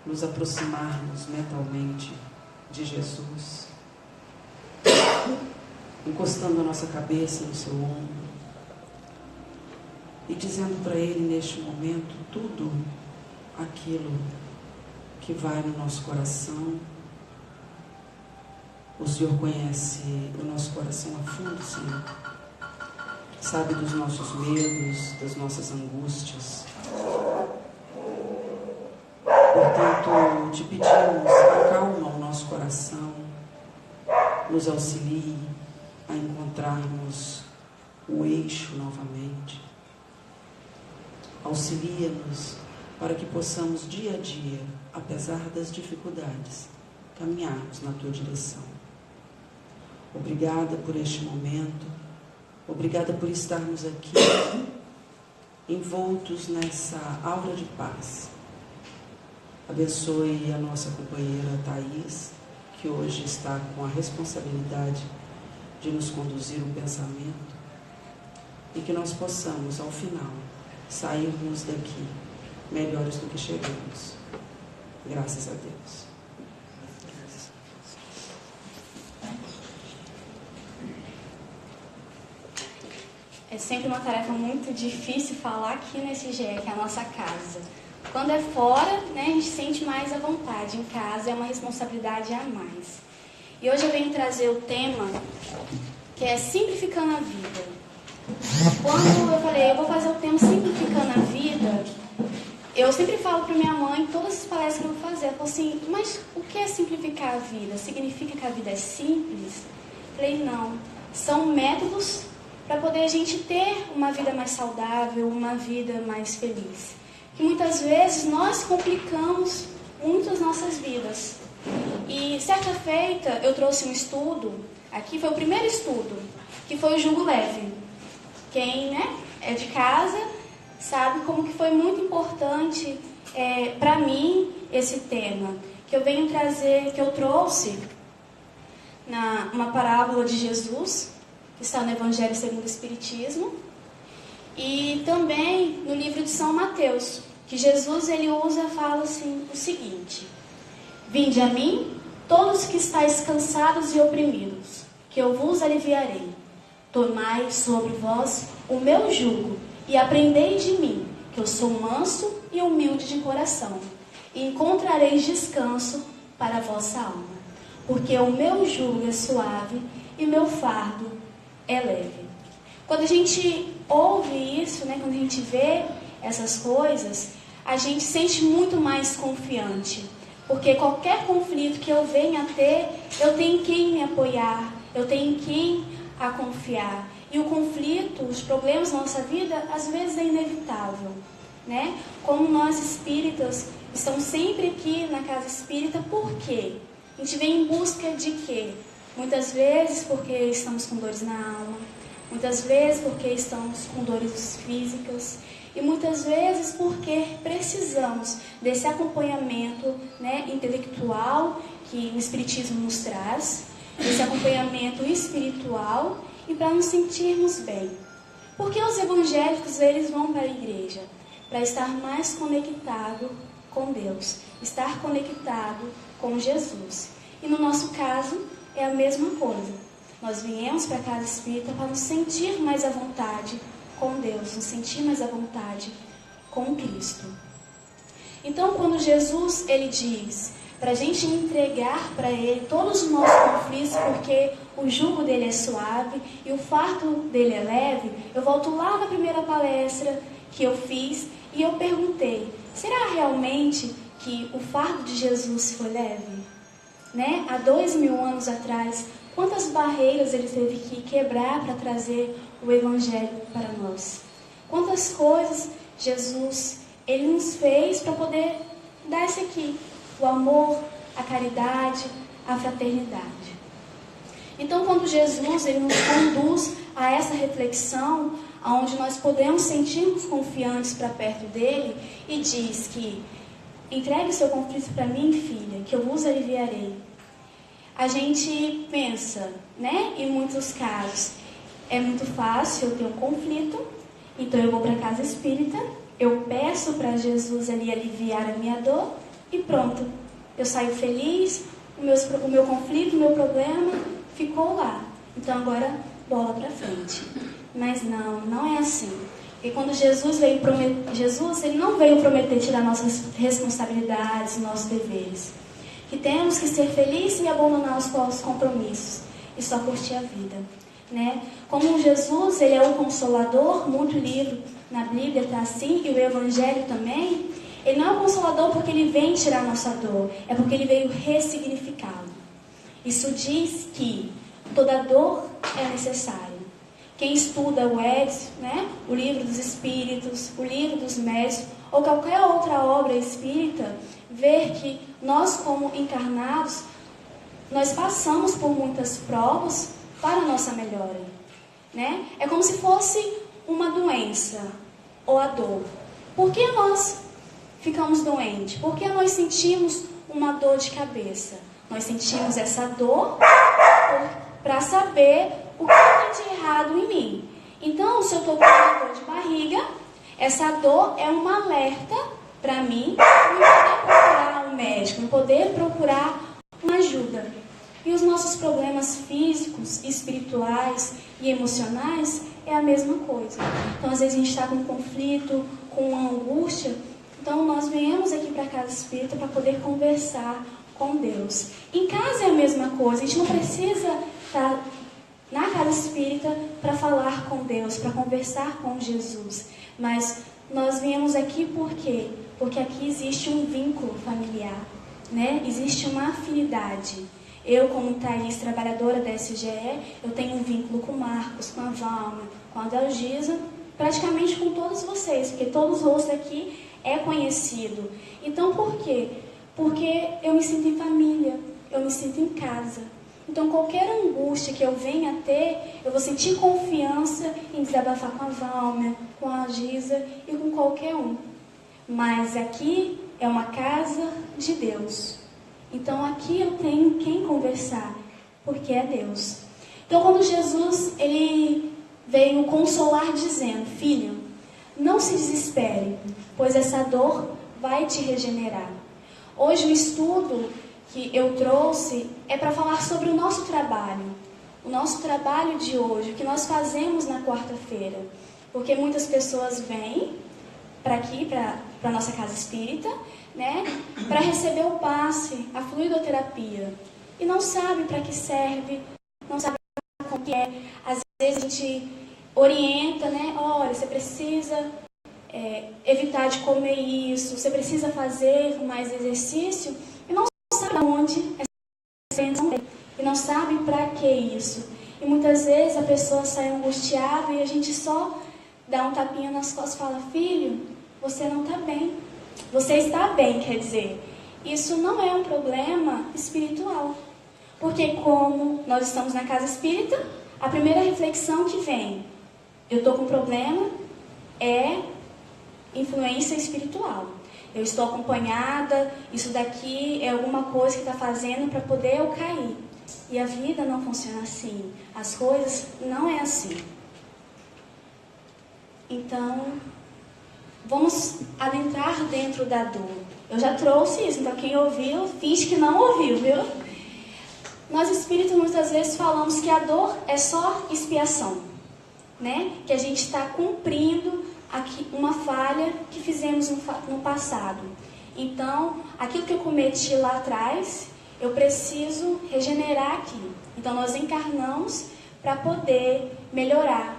nos aproximarmos mentalmente de Jesus, encostando a nossa cabeça no seu ombro e dizendo para Ele neste momento tudo aquilo que vai no nosso coração. O Senhor conhece o nosso coração a fundo, Senhor. Sabe dos nossos medos, das nossas angústias. Portanto, te pedimos, acalma o nosso coração, nos auxilie a encontrarmos o eixo novamente. Auxilia-nos para que possamos dia a dia, apesar das dificuldades, caminharmos na tua direção. Obrigada por este momento, obrigada por estarmos aqui, envoltos nessa aura de paz. Abençoe a nossa companheira Thaís, que hoje está com a responsabilidade de nos conduzir um pensamento, e que nós possamos, ao final, sairmos daqui melhores do que chegamos. Graças a Deus. É sempre uma tarefa muito difícil falar aqui nesse GE, que é a nossa casa. Quando é fora, né, a gente sente mais à vontade. Em casa é uma responsabilidade a mais. E hoje eu venho trazer o tema que é simplificando a vida. Quando eu falei, eu vou fazer o tema simplificando a vida, eu sempre falo para minha mãe, todas as palestras que eu vou fazer, ela falou assim, mas o que é simplificar a vida? Significa que a vida é simples? Eu falei, não. São métodos para poder a gente ter uma vida mais saudável, uma vida mais feliz. Que muitas vezes nós complicamos muito as nossas vidas. E certa feita eu trouxe um estudo, aqui foi o primeiro estudo, que foi o jugo leve. Quem, né, é de casa sabe como que foi muito importante para mim esse tema, que eu venho trazer, que eu trouxe uma parábola de Jesus, que está no Evangelho segundo o Espiritismo, e também no livro de São Mateus, que Jesus ele fala assim o seguinte: vinde a mim, todos que estáis cansados e oprimidos, que eu vos aliviarei. Tomai sobre vós o meu jugo e aprendei de mim, que eu sou manso e humilde de coração, e encontrareis descanso para a vossa alma, porque o meu jugo é suave e meu fardo é leve. Quando a gente ouve isso, né, quando a gente vê essas coisas, a gente se sente muito mais confiante, porque qualquer conflito que eu venha a ter, eu tenho quem me apoiar, eu tenho quem a confiar. E o conflito, os problemas na nossa vida, às vezes é inevitável, né? Como nós espíritas estamos sempre aqui na casa espírita, por quê? A gente vem em busca de quê? Muitas vezes porque estamos com dores na alma, muitas vezes porque estamos com dores físicas, e muitas vezes porque precisamos desse acompanhamento, né, intelectual que o Espiritismo nos traz, esse acompanhamento espiritual, e para nos sentirmos bem. Porque os evangélicos eles vão para a igreja? Para estar mais conectado com Deus, estar conectado com Jesus. E no nosso caso é a mesma coisa. Nós viemos para a casa espírita para nos sentir mais à vontade com Deus, nos sentir mais à vontade com Cristo. Então, quando Jesus ele diz para a gente entregar para Ele todos os nossos conflitos, porque o jugo dele é suave e o fardo dele é leve, eu volto lá na primeira palestra que eu fiz e eu perguntei, será realmente que o fardo de Jesus foi leve? Né? Há 2000 anos atrás, quantas barreiras ele teve que quebrar para trazer o Evangelho para nós? Quantas coisas Jesus ele nos fez para poder dar isso aqui, o amor, a caridade, a fraternidade. Então, quando Jesus ele nos conduz a essa reflexão, onde nós podemos sentir-nos confiantes para perto dele, e diz que entregue o seu conflito para mim, filha, que eu vos aliviarei. A gente pensa, né, em muitos casos, é muito fácil eu ter um conflito, então eu vou para a casa espírita, eu peço para Jesus ali aliviar a minha dor, e pronto. Eu saio feliz, o meu conflito, o meu problema ficou lá. Então agora, bola para frente. Mas não é assim. E quando Jesus veio prometer, ele não veio prometer tirar nossas responsabilidades, nossos deveres. Que temos que ser felizes e abandonar os nossos compromissos e só curtir a vida, né? Como Jesus, ele é o Consolador, muito livro na Bíblia está assim, e o Evangelho também. Ele não é o Consolador porque ele vem tirar a nossa dor, é porque ele veio ressignificá-lo. Isso diz que toda dor é necessária. Quem estuda o Edson, né, o Livro dos Espíritos, o Livro dos Médiuns, ou qualquer outra obra espírita, vê que nós, como encarnados, nós passamos por muitas provas para a nossa melhora, né? É como se fosse uma doença ou a dor. Por que nós ficamos doentes? Por que nós sentimos uma dor de cabeça? Nós sentimos essa dor para saber o que tem de errado em mim. Então, se eu estou com uma dor de barriga, essa dor é um alerta para mim não poder procurar um médico, não poder procurar uma ajuda. E os nossos problemas físicos, espirituais e emocionais é a mesma coisa. Então, às vezes a gente está com um conflito, com uma angústia. Então, nós viemos aqui para a Casa Espírita para poder conversar com Deus. Em casa é a mesma coisa. A gente não precisa estar na Casa Espírita para falar com Deus, para conversar com Jesus. Mas nós viemos aqui por quê? Porque aqui existe um vínculo familiar, né? Existe uma afinidade. Eu, como Thaís, trabalhadora da SGE, eu tenho um vínculo com o Marcos, com a Valma, com a Dalgisa, praticamente com todos vocês, porque todos os rostos aqui é conhecido. Então, por quê? Porque eu me sinto em família, eu me sinto em casa. Então, qualquer angústia que eu venha a ter, eu vou sentir confiança em desabafar com a Valma, com a Gisa e com qualquer um. Mas aqui é uma casa de Deus. Então, aqui eu tenho quem conversar, porque é Deus. Então, quando Jesus ele veio consolar dizendo: filho, não se desespere, pois essa dor vai te regenerar. Hoje o estudo que eu trouxe é para falar sobre o nosso trabalho. O nosso trabalho de hoje, o que nós fazemos na quarta-feira. Porque muitas pessoas vêm para aqui, para a nossa casa espírita, né, para receber o passe, a fluidoterapia. E não sabe para que serve, não sabe como que é. Às vezes a gente orienta, né, olha, você precisa evitar de comer isso, você precisa fazer mais exercício, e não sabe onde essa intenção é, e não sabe para que isso. E muitas vezes a pessoa sai angustiada e a gente só dá um tapinha nas costas e fala: filho, você não está bem. Você está bem, quer dizer, isso não é um problema espiritual. Porque como nós estamos na casa espírita, a primeira reflexão que vem, eu estou com problema, é influência espiritual. Eu estou acompanhada, isso daqui é alguma coisa que está fazendo para poder eu cair. E a vida não funciona assim. As coisas não é assim. Então, vamos adentrar dentro da dor. Eu já trouxe isso, então quem ouviu, finge que não ouviu, viu? Nós espíritas muitas vezes falamos que a dor é só expiação, né? Que a gente está cumprindo aqui uma falha que fizemos no passado. Então, aquilo que eu cometi lá atrás, eu preciso regenerar aqui. Então, nós encarnamos para poder melhorar,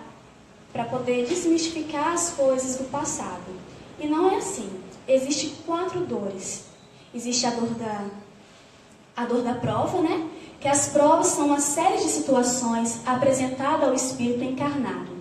para poder desmistificar as coisas do passado. E não é assim. Existem 4 dores. Existe a dor da prova, né? Que as provas são uma série de situações apresentadas ao espírito encarnado,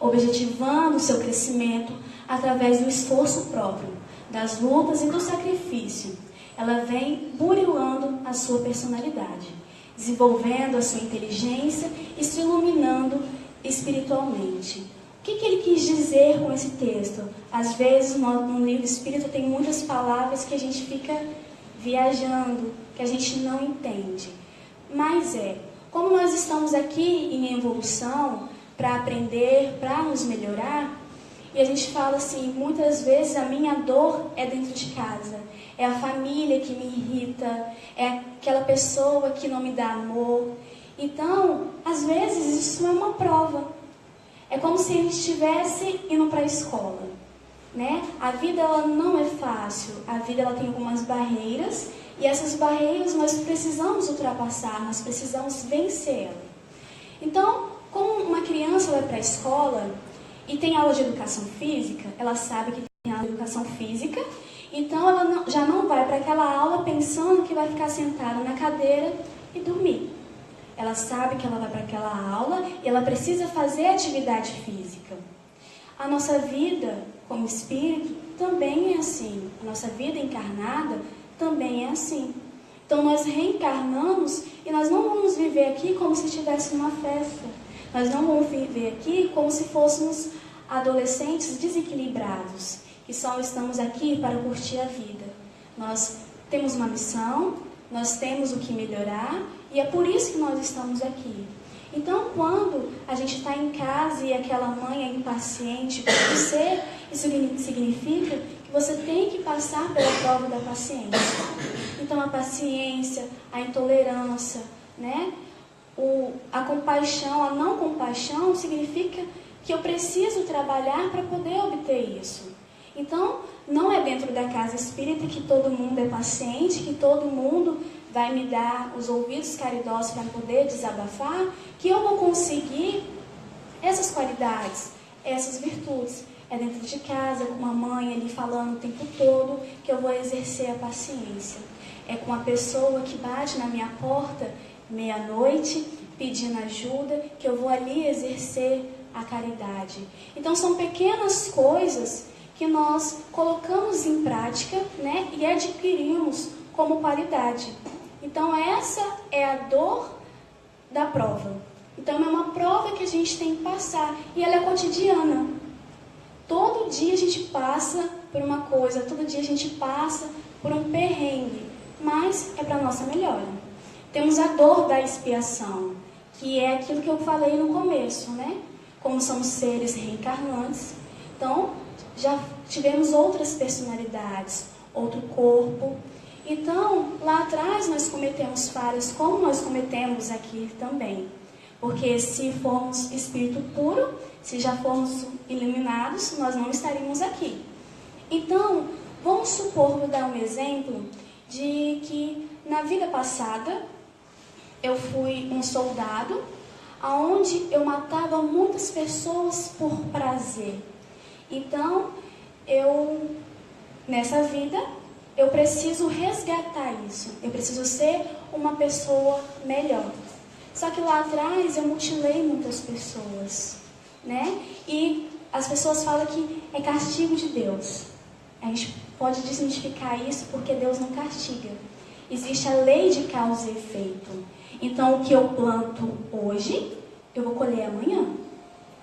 objetivando o seu crescimento através do esforço próprio, das lutas e do sacrifício. Ela vem burilando a sua personalidade, desenvolvendo a sua inteligência e se iluminando espiritualmente. O que ele quis dizer com esse texto? Às vezes, no livro espírita, tem muitas palavras que a gente fica viajando, que a gente não entende. Mas como nós estamos aqui em evolução, para aprender, para nos melhorar, e a gente fala assim, muitas vezes a minha dor é dentro de casa, é a família que me irrita, é aquela pessoa que não me dá amor. Então, às vezes, isso é uma prova. É como se a gente estivesse indo para a escola, né? A vida ela não é fácil, a vida ela tem algumas barreiras, e essas barreiras nós precisamos ultrapassar, nós precisamos vencer ela. Então, como uma criança vai para a escola e tem aula de educação física, ela sabe que tem aula de educação física, então ela já não vai para aquela aula pensando que vai ficar sentada na cadeira e dormir. Ela sabe que ela vai para aquela aula e ela precisa fazer atividade física. A nossa vida como espírito também é assim. A nossa vida encarnada também é assim. Então nós reencarnamos e nós não vamos viver aqui como se estivesse numa festa. Nós não vamos viver aqui como se fôssemos adolescentes desequilibrados, que só estamos aqui para curtir a vida. Nós temos uma missão, nós temos o que melhorar e é por isso que nós estamos aqui. Então, quando a gente está em casa e aquela mãe é impaciente com você, isso significa que você tem que passar pela prova da paciência. Então, a paciência, a intolerância, né? A compaixão, a não compaixão, significa que eu preciso trabalhar para poder obter isso. Então, não é dentro da casa espírita que todo mundo é paciente, que todo mundo vai me dar os ouvidos caridosos para poder desabafar, que eu vou conseguir essas qualidades, essas virtudes. É dentro de casa, com uma mãe ali falando o tempo todo, que eu vou exercer a paciência. É com a pessoa que bate na minha porta meia-noite, pedindo ajuda, que eu vou ali exercer a caridade. Então, são pequenas coisas que nós colocamos em prática, né, e adquirimos como qualidade. Então, essa é a dor da prova. Então, é uma prova que a gente tem que passar, e ela é cotidiana. Todo dia a gente passa por uma coisa, todo dia a gente passa por um perrengue, mas é para a nossa melhora. Temos a dor da expiação, que é aquilo que eu falei no começo, né? Como somos seres reencarnantes, então já tivemos outras personalidades, outro corpo. Então, lá atrás nós cometemos falhas, como nós cometemos aqui também. Porque se formos espírito puro, se já formos iluminados, nós não estaríamos aqui. Então, vamos supor, vou dar um exemplo, de que na vida passada eu fui um soldado, onde eu matava muitas pessoas por prazer. Então, nessa vida, eu preciso resgatar isso. Eu preciso ser uma pessoa melhor. Só que lá atrás eu mutilei muitas pessoas, né? E as pessoas falam que é castigo de Deus. A gente pode desmistificar isso porque Deus não castiga. Existe a lei de causa e efeito. Então, o que eu planto hoje, eu vou colher amanhã,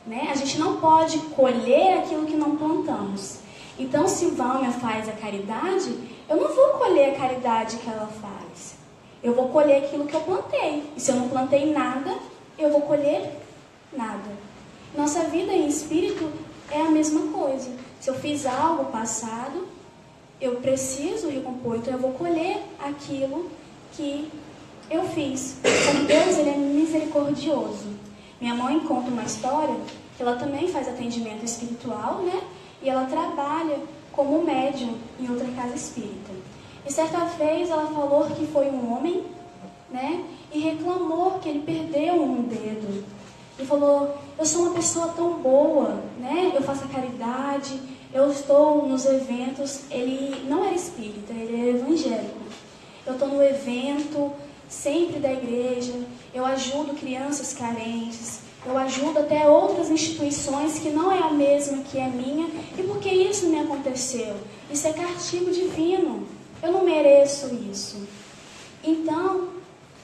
né? A gente não pode colher aquilo que não plantamos. Então, se Vânia faz a caridade, eu não vou colher a caridade que ela faz. Eu vou colher aquilo que eu plantei. E se eu não plantei nada, eu vou colher nada. Nossa vida em espírito é a mesma coisa. Se eu fiz algo passado, eu preciso recompor. Então, eu vou colher aquilo que eu fiz. Porque Deus, ele é misericordioso. Minha mãe conta uma história, que ela também faz atendimento espiritual, né? E ela trabalha como médium em outra casa espírita. E certa vez ela falou que foi um homem, né? E reclamou que ele perdeu um dedo. E falou, eu sou uma pessoa tão boa, né? Eu faço a caridade, eu estou nos eventos. Ele não era espírita, ele é evangélico. Eu estou no evento, sempre da igreja, eu ajudo crianças carentes, eu ajudo até outras instituições que não é a mesma que a minha. E por que isso me aconteceu? Isso é castigo divino. Eu não mereço isso. Então,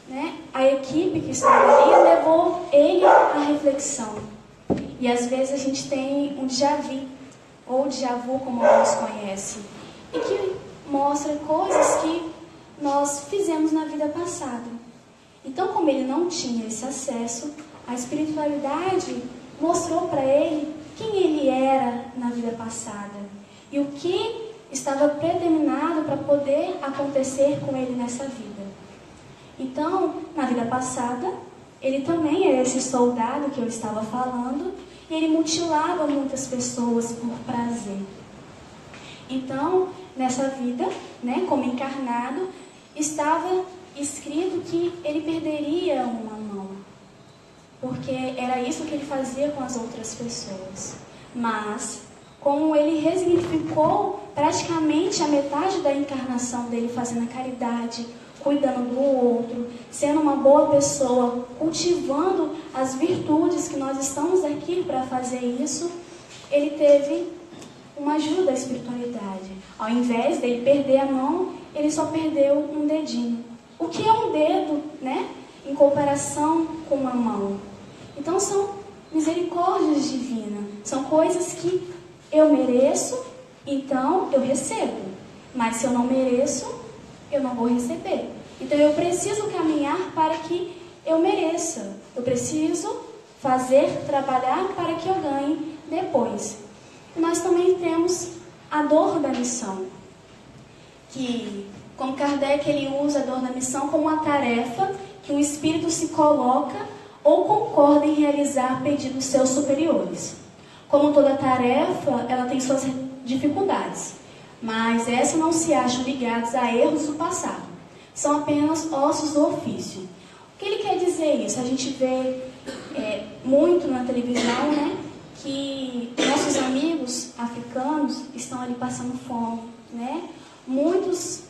né, a equipe que estava ali levou ele à reflexão. E às vezes a gente tem um déjà vu, ou déjà vu, como alguns conhecem, e que mostra coisas que nós fizemos na vida passada. Então, como ele não tinha esse acesso, a espiritualidade mostrou para ele quem ele era na vida passada e o que estava predeterminado para poder acontecer com ele nessa vida. Então, na vida passada, ele também era esse soldado que eu estava falando, e ele mutilava muitas pessoas por prazer. Então, nessa vida, né, como encarnado, estava escrito que ele perderia uma mão, porque era isso que ele fazia com as outras pessoas. Mas, como ele resignificou praticamente a metade da encarnação dele fazendo a caridade, cuidando do outro, sendo uma boa pessoa, cultivando as virtudes que nós estamos aqui para fazer isso, ele teve uma ajuda da espiritualidade. Ao invés dele perder a mão, ele só perdeu um dedinho. O que é um dedo, né, em comparação com uma mão? Então são misericórdias divinas, são coisas que eu mereço, então eu recebo. Mas se eu não mereço, eu não vou receber. Então eu preciso caminhar para que eu mereça. Eu preciso fazer, trabalhar para que eu ganhe depois. Nós também temos a dor da missão, que, como Kardec, ele usa a dor da missão como uma tarefa que um espírito se coloca ou concorda em realizar pedidos seus superiores. Como toda tarefa, ela tem suas dificuldades, mas essas não se acham ligadas a erros do passado. São apenas ossos do ofício. O que ele quer dizer isso? A gente vê muito na televisão, né, que nossos amigos africanos estão ali passando fome, né? Muitos,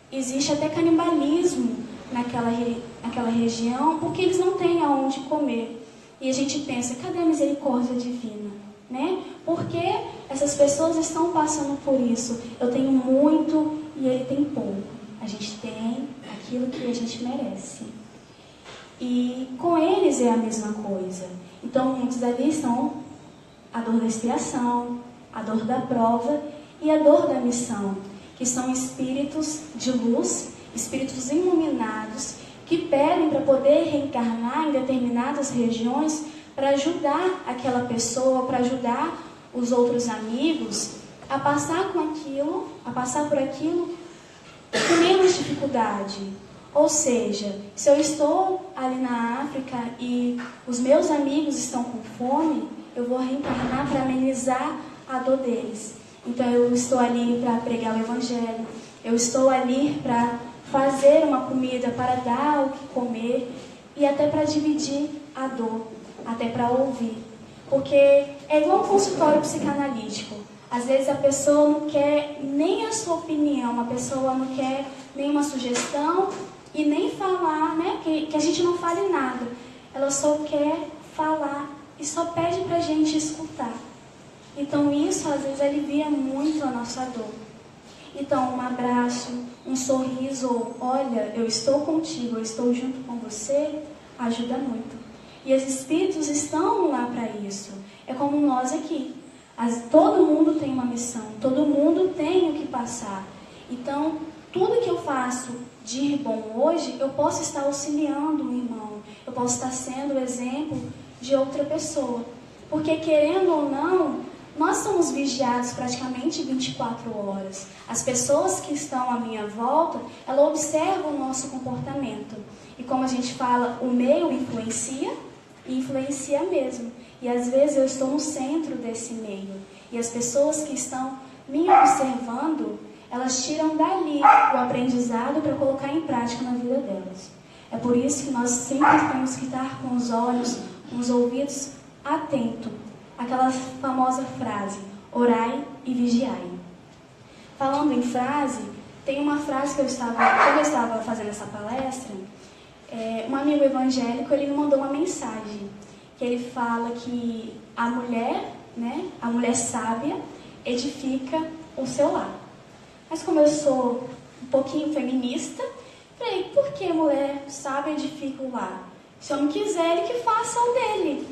existe até canibalismo naquela região, porque eles não têm aonde comer. E a gente pensa, cadê a misericórdia divina? Né? Porque essas pessoas estão passando por isso. Eu tenho muito e ele tem pouco. A gente tem aquilo que a gente merece. E com eles é a mesma coisa. Então, muitos ali estão a dor da expiação, a dor da prova e a dor da missão, que são espíritos de luz, espíritos iluminados, que pedem para poder reencarnar em determinadas regiões para ajudar aquela pessoa, para ajudar os outros amigos a passar por aquilo com menos dificuldade. Ou seja, se eu estou ali na África e os meus amigos estão com fome, eu vou reencarnar para amenizar a dor deles. Então eu estou ali para pregar o Evangelho, eu estou ali para fazer uma comida, para dar o que comer e até para dividir a dor, até para ouvir. Porque é igual um consultório psicanalítico. Às vezes a pessoa não quer nem a sua opinião, a pessoa não quer nenhuma sugestão e nem falar, né, que a gente não fale nada. Ela só quer falar e só pede para a gente escutar. Então isso às vezes alivia muito a nossa dor. Então um abraço, um sorriso, olha, eu estou contigo, eu estou junto com você, ajuda muito. E os espíritos estão lá para isso. É como nós aqui. Todo mundo tem uma missão, todo mundo tem o que passar. Então, tudo que eu faço de bom hoje, eu posso estar auxiliando um irmão, eu posso estar sendo o exemplo de outra pessoa. Porque, querendo ou não, nós somos vigiados praticamente 24 horas. As pessoas que estão à minha volta, elas observam o nosso comportamento. E como a gente fala, o meio influencia, e influencia mesmo. E às vezes eu estou no centro desse meio. E as pessoas que estão me observando, elas tiram dali o aprendizado para colocar em prática na vida delas. É por isso que nós sempre temos que estar com os olhos, com os ouvidos atentos. Aquela famosa frase, orai e vigiai. Falando em frase, tem uma frase que quando eu estava fazendo essa palestra, um amigo evangélico, ele me mandou uma mensagem, que ele fala que a mulher, né, a mulher sábia, edifica o seu lar. Mas como eu sou um pouquinho feminista, falei, por que a mulher sábia edifica o lar? Se eu não quiser, ele que faça o dele.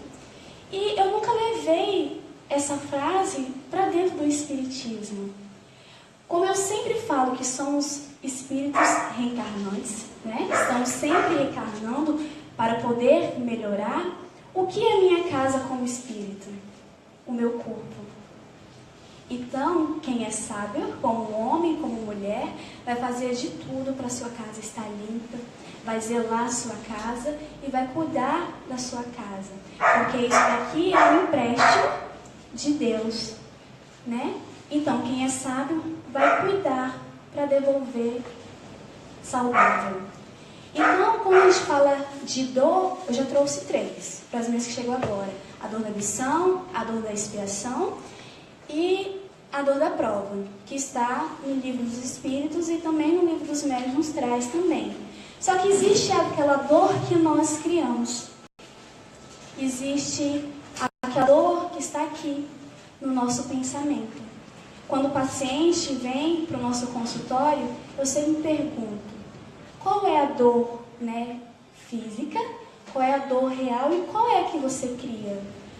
E eu nunca levei essa frase para dentro do espiritismo. Como eu sempre falo que somos espíritos reencarnantes, né? Estamos sempre reencarnando para poder melhorar. O que é minha casa como espírito? O meu corpo. Então, quem é sábio, como homem, como mulher, vai fazer de tudo para a sua casa estar limpa, vai zelar a sua casa e vai cuidar da sua casa. Porque isso daqui é um empréstimo de Deus, né? Então, quem é sábio vai cuidar para devolver saudável. Então, quando a gente fala de dor, eu já trouxe 3 para as minhas que chegam agora. A dor da missão, a dor da expiação e a dor da prova, que está no livro dos Espíritos e também no livro dos Médiuns traz também. Só que existe aquela dor que nós criamos. Existe aquela dor que está aqui no nosso pensamento. Quando o paciente vem para o nosso consultório, eu sempre pergunto, qual é a dor, né, física, qual é a dor real e qual é a que você cria?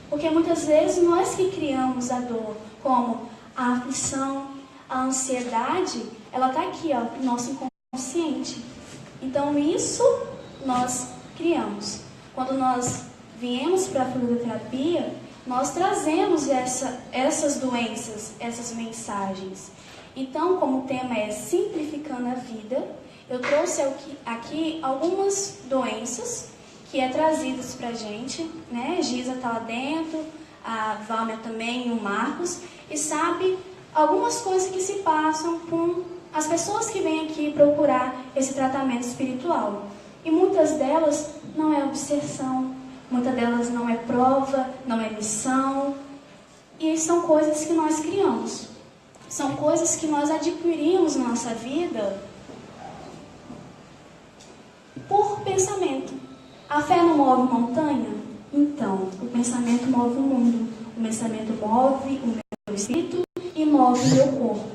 Porque muitas vezes nós que criamos a dor, como a aflição, a ansiedade, ela está aqui, ó, no nosso inconsciente. Então isso nós criamos. Quando nós viemos para a fluidoterapia, nós trazemos essas doenças, essas mensagens. Então, como o tema é simplificando a vida, eu trouxe aqui algumas doenças que é trazidas para a gente, né? Giza está lá dentro, a Valmer também e o Marcos, e sabe algumas coisas que se passam com as pessoas que vêm aqui procurar esse tratamento espiritual. E muitas delas não é obsessão, muitas delas não é prova, não é missão, e são coisas que nós criamos. São coisas que nós adquirimos na nossa vida por pensamento. A fé não move montanha? Então, o pensamento move o mundo. O pensamento move o meu espírito e move o meu corpo.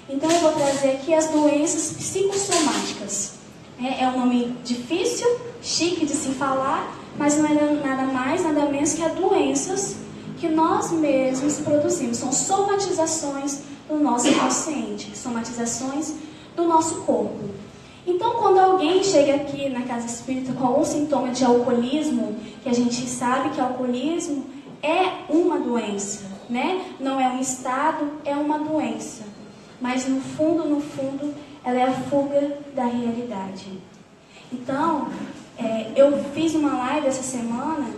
Então, eu vou trazer aqui as doenças psicossomáticas. É um nome difícil, chique de se falar, mas não é nada mais, nada menos que as doenças que nós mesmos produzimos. São somatizações do nosso inconsciente, somatizações do nosso corpo. Então, quando alguém chega aqui na casa espírita com algum sintoma de alcoolismo, que a gente sabe que alcoolismo é uma doença, né? Não é um estado, é uma doença. Mas no fundo, ela é a fuga da realidade. Então, eu fiz uma live essa semana,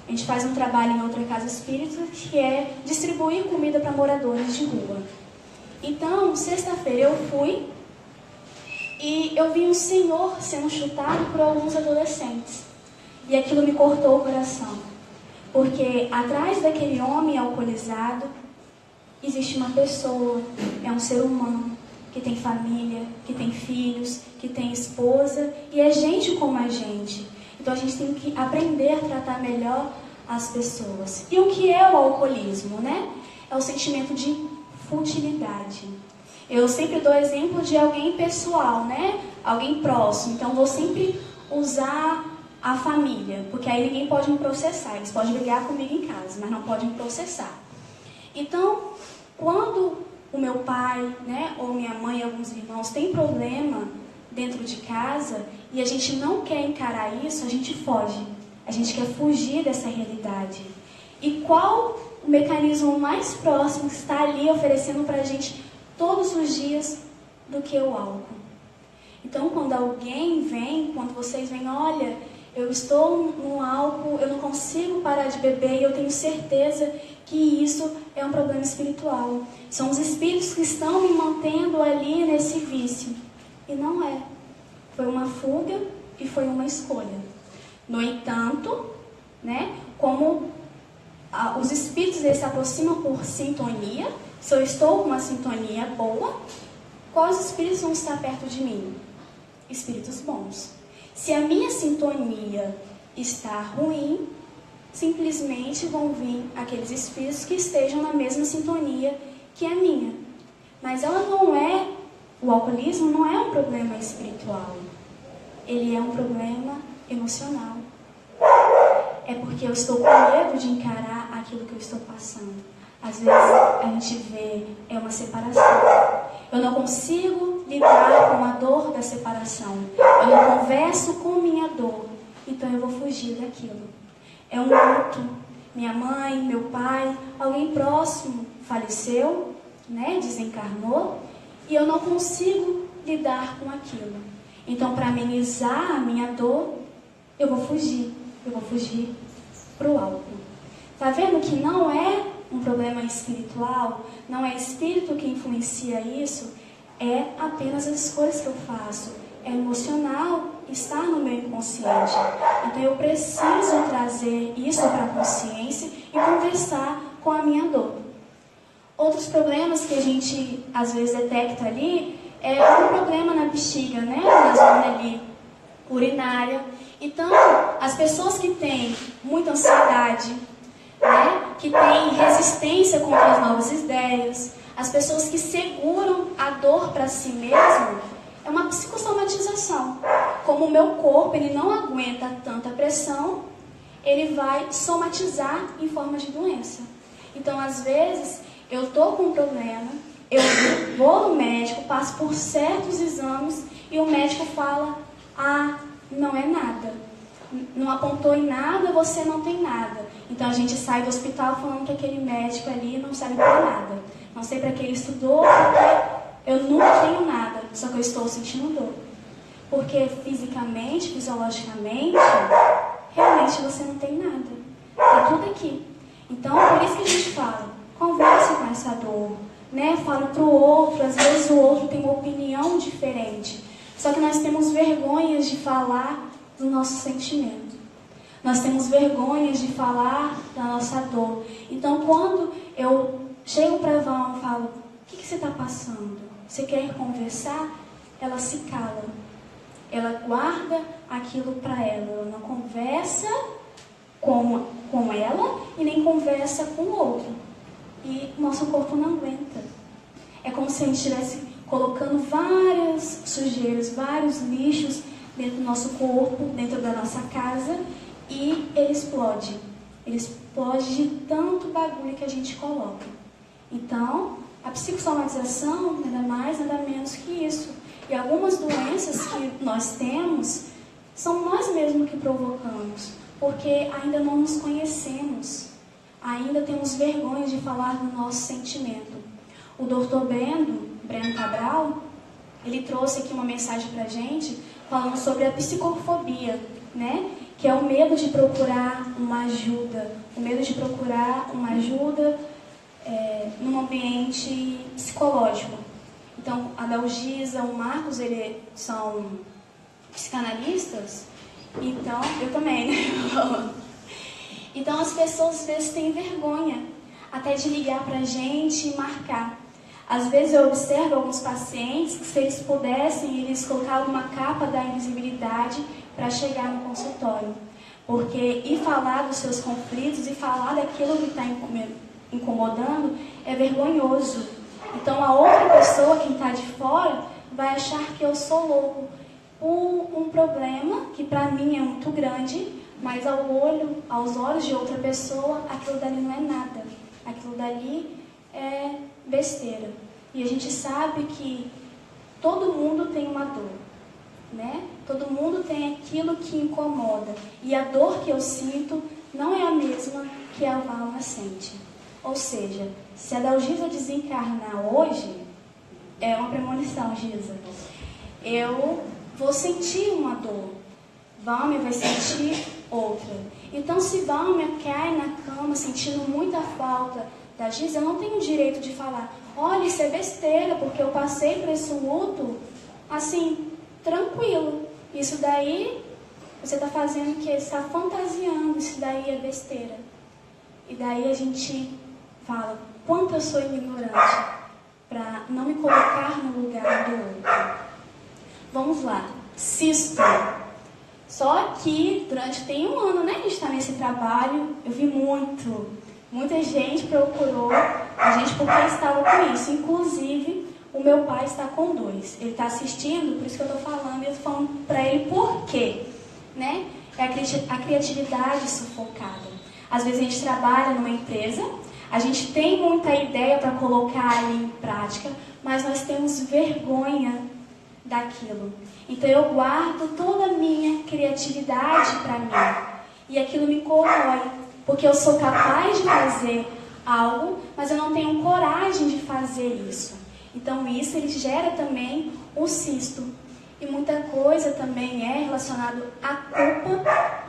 a gente faz um trabalho em outra casa espírita, que é distribuir comida para moradores de rua. Então, sexta-feira eu fui e eu vi um senhor sendo chutado por alguns adolescentes. E aquilo me cortou o coração. Porque atrás daquele homem alcoolizado, existe uma pessoa, é um ser humano, que tem família, que tem filhos, que tem esposa, e é gente como a gente. Então a gente tem que aprender a tratar melhor as pessoas. E o que é o alcoolismo, né? É o sentimento de futilidade. Eu sempre dou exemplo de alguém pessoal, né? Alguém próximo. Então, vou sempre usar a família, porque aí ninguém pode me processar. Eles podem brigar comigo em casa, mas não podem me processar. Então, quando o meu pai, né, ou minha mãe e alguns irmãos têm problema dentro de casa e a gente não quer encarar isso, a gente foge. A gente quer fugir dessa realidade. E qual o mecanismo mais próximo que está ali oferecendo para a gente todos os dias do que o álcool? Então, quando alguém vem, quando vocês vêm, olha, eu estou no álcool, eu não consigo parar de beber e eu tenho certeza que isso é um problema espiritual. São os espíritos que estão me mantendo ali nesse vício. E não é. Foi uma fuga e foi uma escolha. No entanto, né, como os espíritos eles se aproximam por sintonia, se eu estou com uma sintonia boa, quais espíritos vão estar perto de mim? Espíritos bons. Se a minha sintonia está ruim, simplesmente vão vir aqueles espíritos que estejam na mesma sintonia que a minha. Mas o alcoolismo não é um problema espiritual. Ele é um problema emocional. É porque eu estou com medo de encarar aquilo que eu estou passando. Às vezes a gente vê, é uma separação. Eu não consigo lidar com a dor da separação. Eu não converso com minha dor. Então eu vou fugir daquilo. É um luto. Minha mãe, meu pai, alguém próximo faleceu. né, desencarnou, e eu não consigo lidar com aquilo. Então, para amenizar a minha dor, eu vou fugir para o álcool. Tá vendo que não é um problema espiritual, não é espírito que influencia isso, é apenas as escolhas que eu faço, é emocional, está no meu inconsciente. Então eu preciso trazer isso para a consciência e conversar com a minha dor. Outros problemas que a gente às vezes detecta ali é um problema na bexiga, né? Na zona ali urinária. Então, as pessoas que têm muita ansiedade, né? Que têm resistência contra as novas ideias, as pessoas que seguram a dor para si mesmo, é uma psicossomatização. Como o meu corpo ele não aguenta tanta pressão, ele vai somatizar em forma de doença. Então, às vezes, eu estou com um problema, eu vou no médico, passo por certos exames e o médico fala, não é nada. Não apontou em nada, você não tem nada. Então a gente sai do hospital falando que aquele médico ali não serve para nada. Não sei para que ele estudou, porque eu nunca tenho nada, só que eu estou sentindo dor. Porque fisicamente, fisiologicamente, realmente você não tem nada. Está tudo aqui. Então, por isso que a gente fala, converse com essa dor, né? Fala para o outro, às vezes o outro tem uma opinião diferente. Só que nós temos vergonhas de falar do nosso sentimento. Nós temos vergonhas de falar da nossa dor. Então, quando eu chego para a Val e falo, o que você está passando? Você quer conversar? Ela se cala. Ela guarda aquilo para ela. Ela não conversa com ela e nem conversa com o outro. E nosso corpo não aguenta. É como se a gente estivesse colocando várias sujeiras, vários lixos dentro do nosso corpo, dentro da nossa casa, e ele explode. Ele explode de tanto bagulho que a gente coloca. Então, a psicossomatização, nada mais, nada menos que isso. E algumas doenças que nós temos, são nós mesmos que provocamos, porque ainda não nos conhecemos. Ainda temos vergonha de falar do nosso sentimento. O Dr. Breno Cabral, ele trouxe aqui uma mensagem para a gente, falando sobre a psicofobia, né? Que é o medo de procurar uma ajuda, o medo de procurar uma ajuda num ambiente psicológico. Então, a Dalgisa, o Marcos, eles são psicanalistas, então, eu também, né? Então, as pessoas às vezes têm vergonha até de ligar para a gente e marcar. Às vezes eu observo alguns pacientes que, se eles pudessem, eles colocavam uma capa da invisibilidade para chegar no consultório. Porque ir falar dos seus conflitos e falar daquilo que está incomodando é vergonhoso. Então a outra pessoa, quem está de fora, vai achar que eu sou louco por um problema que para mim é muito grande, mas aos olhos de outra pessoa, aquilo dali não é nada. Aquilo dali é besteira. E a gente sabe que todo mundo tem uma dor, né? Todo mundo tem aquilo que incomoda. E a dor que eu sinto não é a mesma que a Valma sente. Ou seja, se a Dalgisa desencarnar hoje, é uma premonição, Gisa. Eu vou sentir uma dor. Valma vai sentir outra. Então, se Valma cai na cama sentindo muita falta da Gisa, eu não tenho o direito de falar, olha, isso é besteira, porque eu passei por esse luto, assim, tranquilo. Isso daí, você está fazendo o quê? Você está fantasiando, isso daí é besteira. E daí a gente fala, quanto eu sou ignorante para não me colocar no lugar do outro. Vamos lá, cisto. Só que tem um ano, né, a gente está nesse trabalho, eu vi muita gente procurou a gente porque estava com isso. Inclusive, o meu pai está com 2. Ele está assistindo, por isso que eu estou falando, e eu estou falando para ele por quê, né? É a criatividade sufocada. Às vezes a gente trabalha numa empresa, a gente tem muita ideia para colocar ali em prática, mas nós temos vergonha daquilo. Então eu guardo toda a minha criatividade para mim. E aquilo me corrói, porque eu sou capaz de fazer algo, mas eu não tenho coragem de fazer isso. Então isso ele gera também o cisto. E muita coisa também é relacionado à culpa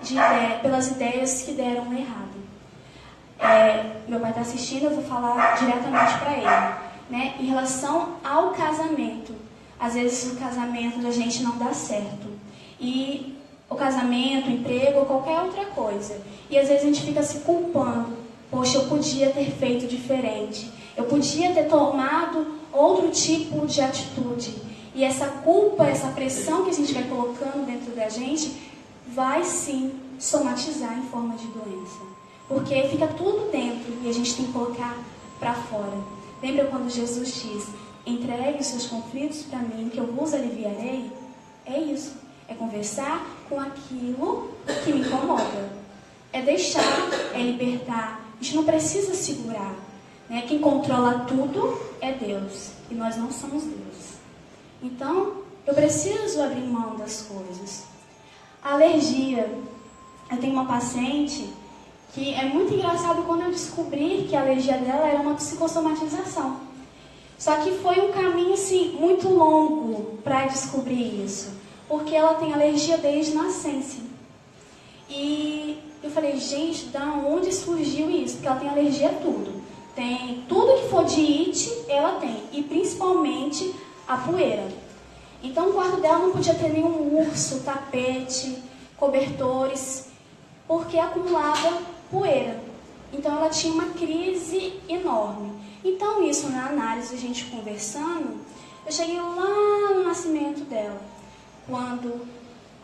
pelas ideias que deram errado. Meu pai está assistindo, eu vou falar diretamente para ele. Né? Em relação ao casamento, às vezes o casamento da gente não dá certo. E o casamento, o emprego ou qualquer outra coisa. E às vezes a gente fica se culpando. Poxa, eu podia ter feito diferente. Eu podia ter tomado outro tipo de atitude. E essa culpa, essa pressão que a gente vai colocando dentro da gente, vai sim somatizar em forma de doença. Porque fica tudo dentro e a gente tem que colocar para fora. Lembra quando Jesus diz, entregue os seus conflitos para mim, que eu vos aliviarei? É isso. É conversar com aquilo que me incomoda. É deixar, é libertar. A gente não precisa segurar. Né? Quem controla tudo é Deus. E nós não somos Deus. Então, eu preciso abrir mão das coisas. A alergia. Eu tenho uma paciente que é muito engraçado quando eu descobri que a alergia dela era uma psicossomatização. Só que foi um caminho assim, muito longo para descobrir isso. Porque ela tem alergia desde nascença. E eu falei, gente, da onde surgiu isso? Porque ela tem alergia a tudo. Tem tudo que for de it, ela tem. E principalmente a poeira. Então o quarto dela não podia ter nenhum urso, tapete, cobertores, porque acumulava poeira. Então ela tinha uma crise enorme. Então isso na análise, a gente conversando, eu cheguei lá no nascimento dela. Quando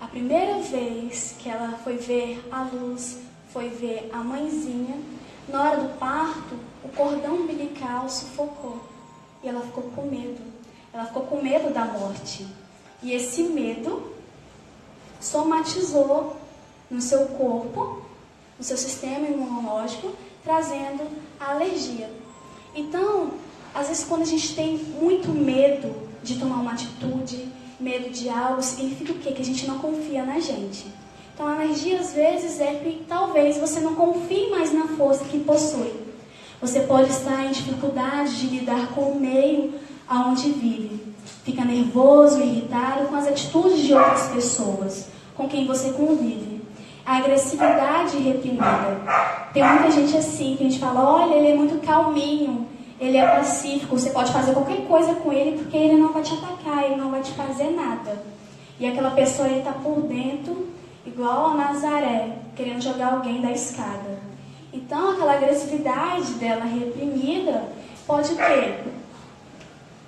a primeira vez que ela foi ver a luz, foi ver a mãezinha, na hora do parto, o cordão umbilical sufocou. E ela ficou com medo. Ela ficou com medo da morte. E esse medo somatizou no seu corpo, no seu sistema imunológico, trazendo a alergia. Então, às vezes quando a gente tem muito medo de tomar uma atitude, medo de algo, significa o quê? Que a gente não confia na gente. Então a alergia às vezes é que talvez você não confie mais na força que possui. Você pode estar em dificuldade de lidar com o meio aonde vive. Fica nervoso, irritado com as atitudes de outras pessoas, com quem você convive. A agressividade reprimida. Tem muita gente assim, que a gente fala, olha, ele é muito calminho, ele é pacífico, você pode fazer qualquer coisa com ele porque ele não vai te atacar, ele não vai te fazer nada. E aquela pessoa está por dentro, igual a Nazaré, querendo jogar alguém da escada. Então, aquela agressividade dela reprimida pode ter,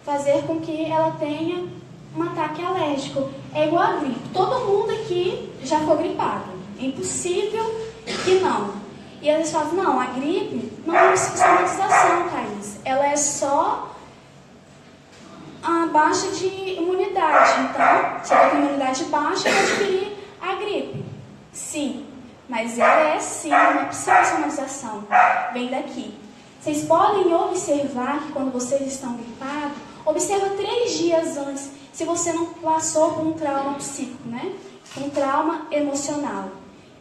fazer com que ela tenha um ataque alérgico. É igual a gripe. Todo mundo aqui já foi gripado. É impossível que não. E às vezes falam, não, a gripe não é uma psicossomatização, Thaís. Ela é só a baixa de imunidade. Então, se ela tem imunidade baixa, vai adquirir a gripe. Sim, mas ela é sim uma psicossomatização. Vem daqui. Vocês podem observar que quando vocês estão gripados, observa 3 dias antes, se você não passou por um trauma psíquico, né? Um trauma emocional.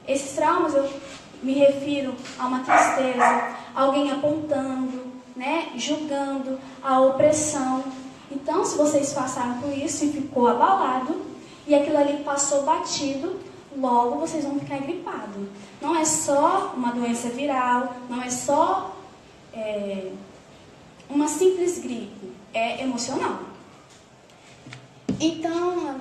Esses traumas eu me refiro a uma tristeza, alguém apontando, né? Julgando, a opressão. Então, se vocês passaram por isso e ficou abalado, e aquilo ali passou batido, logo vocês vão ficar gripados. Não é só uma doença viral, não é só uma simples gripe, é emocional. Então,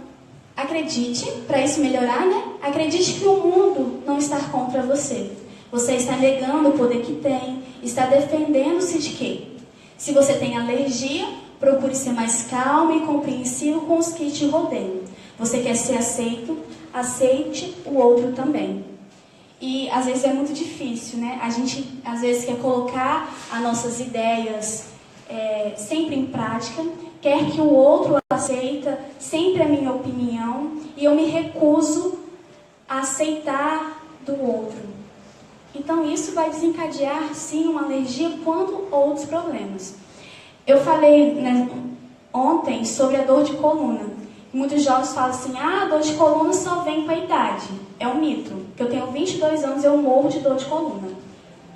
acredite, para isso melhorar, né? Acredite que o mundo não está contra você. Você está negando o poder que tem, está defendendo-se de quê? Se você tem alergia, procure ser mais calmo e compreensivo com os que te rodeiam. Você quer ser aceito, aceite o outro também. E às vezes é muito difícil, né? A gente às vezes quer colocar as nossas ideias sempre em prática, quer que o outro aceita sempre a minha opinião e eu me recuso a aceitar do outro. Então isso vai desencadear sim uma alergia quanto outros problemas. Eu falei, né, ontem sobre a dor de coluna. Muitos jovens falam assim, a dor de coluna só vem com a idade. É um mito. Porque eu tenho 22 anos e eu morro de dor de coluna.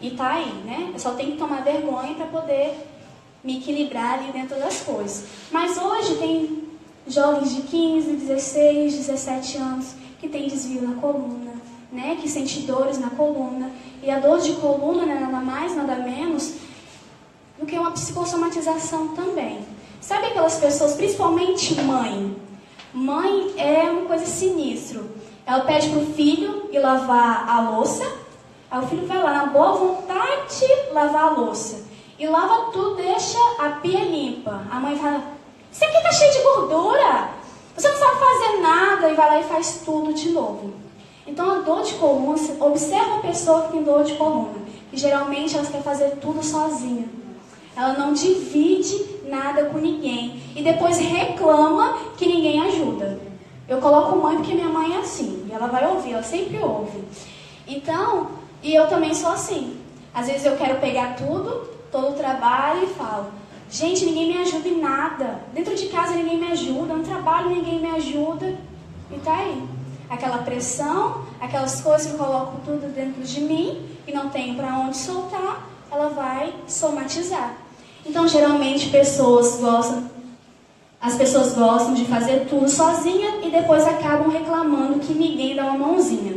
E tá aí, né? Eu só tenho que tomar vergonha para poder me equilibrar ali dentro das coisas. Mas hoje tem jovens de 15, 16, 17 anos que tem desvio na coluna, né? Que sente dores na coluna. E a dor de coluna não é nada mais, nada menos do que uma psicossomatização também. Sabe aquelas pessoas, principalmente mãe? Mãe é uma coisa sinistra. Ela pede para o filho ir lavar a louça. Aí o filho vai lá, na boa vontade, lavar a louça. E lava tudo, deixa a pia limpa. A mãe fala, isso aqui tá cheio de gordura. Você não sabe fazer nada. E vai lá e faz tudo de novo. Então a dor de coluna, observa a pessoa que tem dor de coluna. E geralmente ela quer fazer tudo sozinha. Ela não divide nada com ninguém. E depois reclama que ninguém ajuda. Eu coloco mãe porque minha mãe é assim. E ela vai ouvir, ela sempre ouve. Então, e eu também sou assim. Às vezes eu quero pegar tudo, todo o trabalho e falo, gente, ninguém me ajuda em nada. Dentro de casa ninguém me ajuda, no trabalho ninguém me ajuda. E tá aí. Aquela pressão, aquelas coisas que eu coloco tudo dentro de mim e não tenho para onde soltar, ela vai somatizar. Então, geralmente, as pessoas gostam de fazer tudo sozinha e depois acabam reclamando que ninguém dá uma mãozinha.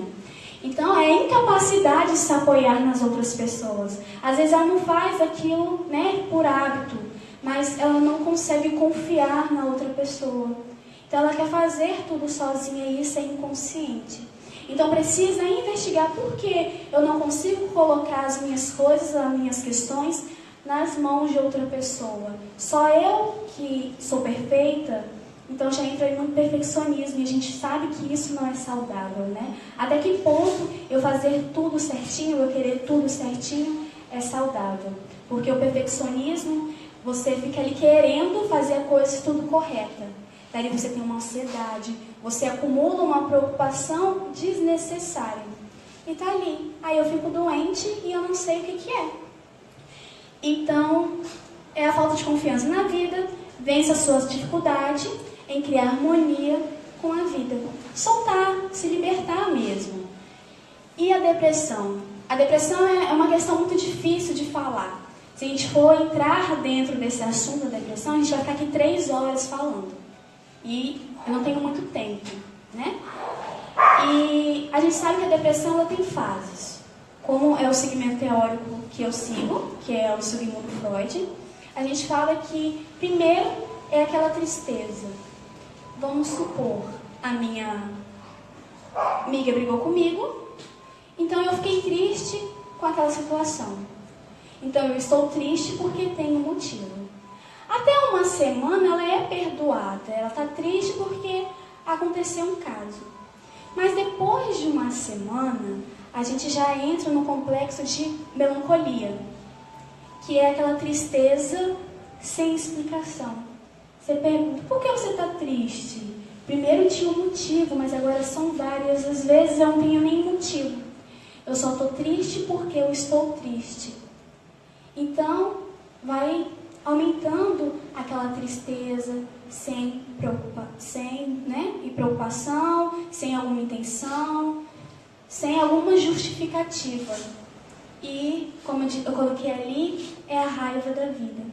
Então, é a incapacidade de se apoiar nas outras pessoas. Às vezes, ela não faz aquilo, né, por hábito, mas ela não consegue confiar na outra pessoa. Então, ela quer fazer tudo sozinha e isso é inconsciente. Então, precisa investigar por que eu não consigo colocar as minhas coisas, as minhas questões nas mãos de outra pessoa. Só eu que sou perfeita, então já entra aí no perfeccionismo e a gente sabe que isso não é saudável, né? Até que ponto eu fazer tudo certinho, eu querer tudo certinho é saudável? Porque o perfeccionismo, você fica ali querendo fazer a coisa tudo correta. Daí você tem uma ansiedade, você acumula uma preocupação desnecessária. E tá ali. Aí eu fico doente e eu não sei o que é. Então, é a falta de confiança na vida, vence as suas dificuldades em criar harmonia com a vida. Soltar, se libertar mesmo. E a depressão? A depressão é uma questão muito difícil de falar. Se a gente for entrar dentro desse assunto da depressão, a gente vai ficar aqui 3 horas falando. E eu não tenho muito tempo, né? E a gente sabe que a depressão ela tem fases. Como é o segmento teórico que eu sigo, que é o Sigmund Freud, a gente fala que primeiro é aquela tristeza. Vamos supor, a minha amiga brigou comigo, então eu fiquei triste com aquela situação. Então eu estou triste porque tem um motivo. Até uma semana ela é perdoada, ela está triste porque aconteceu um caso. Mas depois de uma semana, a gente já entra no complexo de melancolia, que é aquela tristeza sem explicação. Você pergunta, por que você está triste? Primeiro tinha um motivo, mas agora são várias. Às vezes eu não tenho nem motivo. Eu só estou triste porque eu estou triste. Então, vai aumentando aquela tristeza sem preocupação, sem alguma intenção, sem alguma justificativa. E, como eu coloquei ali, é a raiva da vida.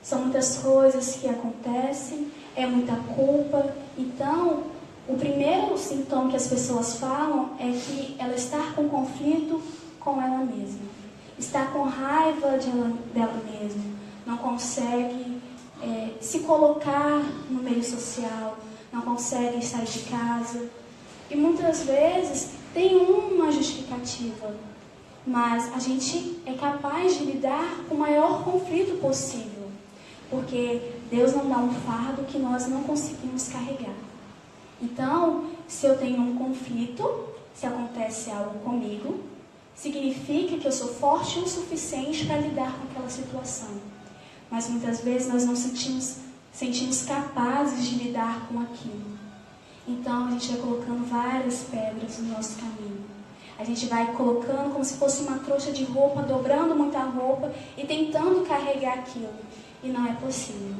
São muitas coisas que acontecem, é muita culpa. Então, o primeiro sintoma que as pessoas falam é que ela está com conflito com ela mesma. Está com raiva dela mesma. Não consegue se colocar no meio social, não consegue sair de casa. E muitas vezes tem uma justificativa, mas a gente é capaz de lidar com o maior conflito possível, porque Deus não dá um fardo que nós não conseguimos carregar. Então, se eu tenho um conflito, se acontece algo comigo, significa que eu sou forte o suficiente para lidar com aquela situação. Mas muitas vezes nós não sentimos capazes de lidar com aquilo. Então a gente vai colocando várias pedras no nosso caminho. A gente vai colocando como se fosse uma trouxa de roupa, dobrando muita roupa e tentando carregar aquilo. E não é possível.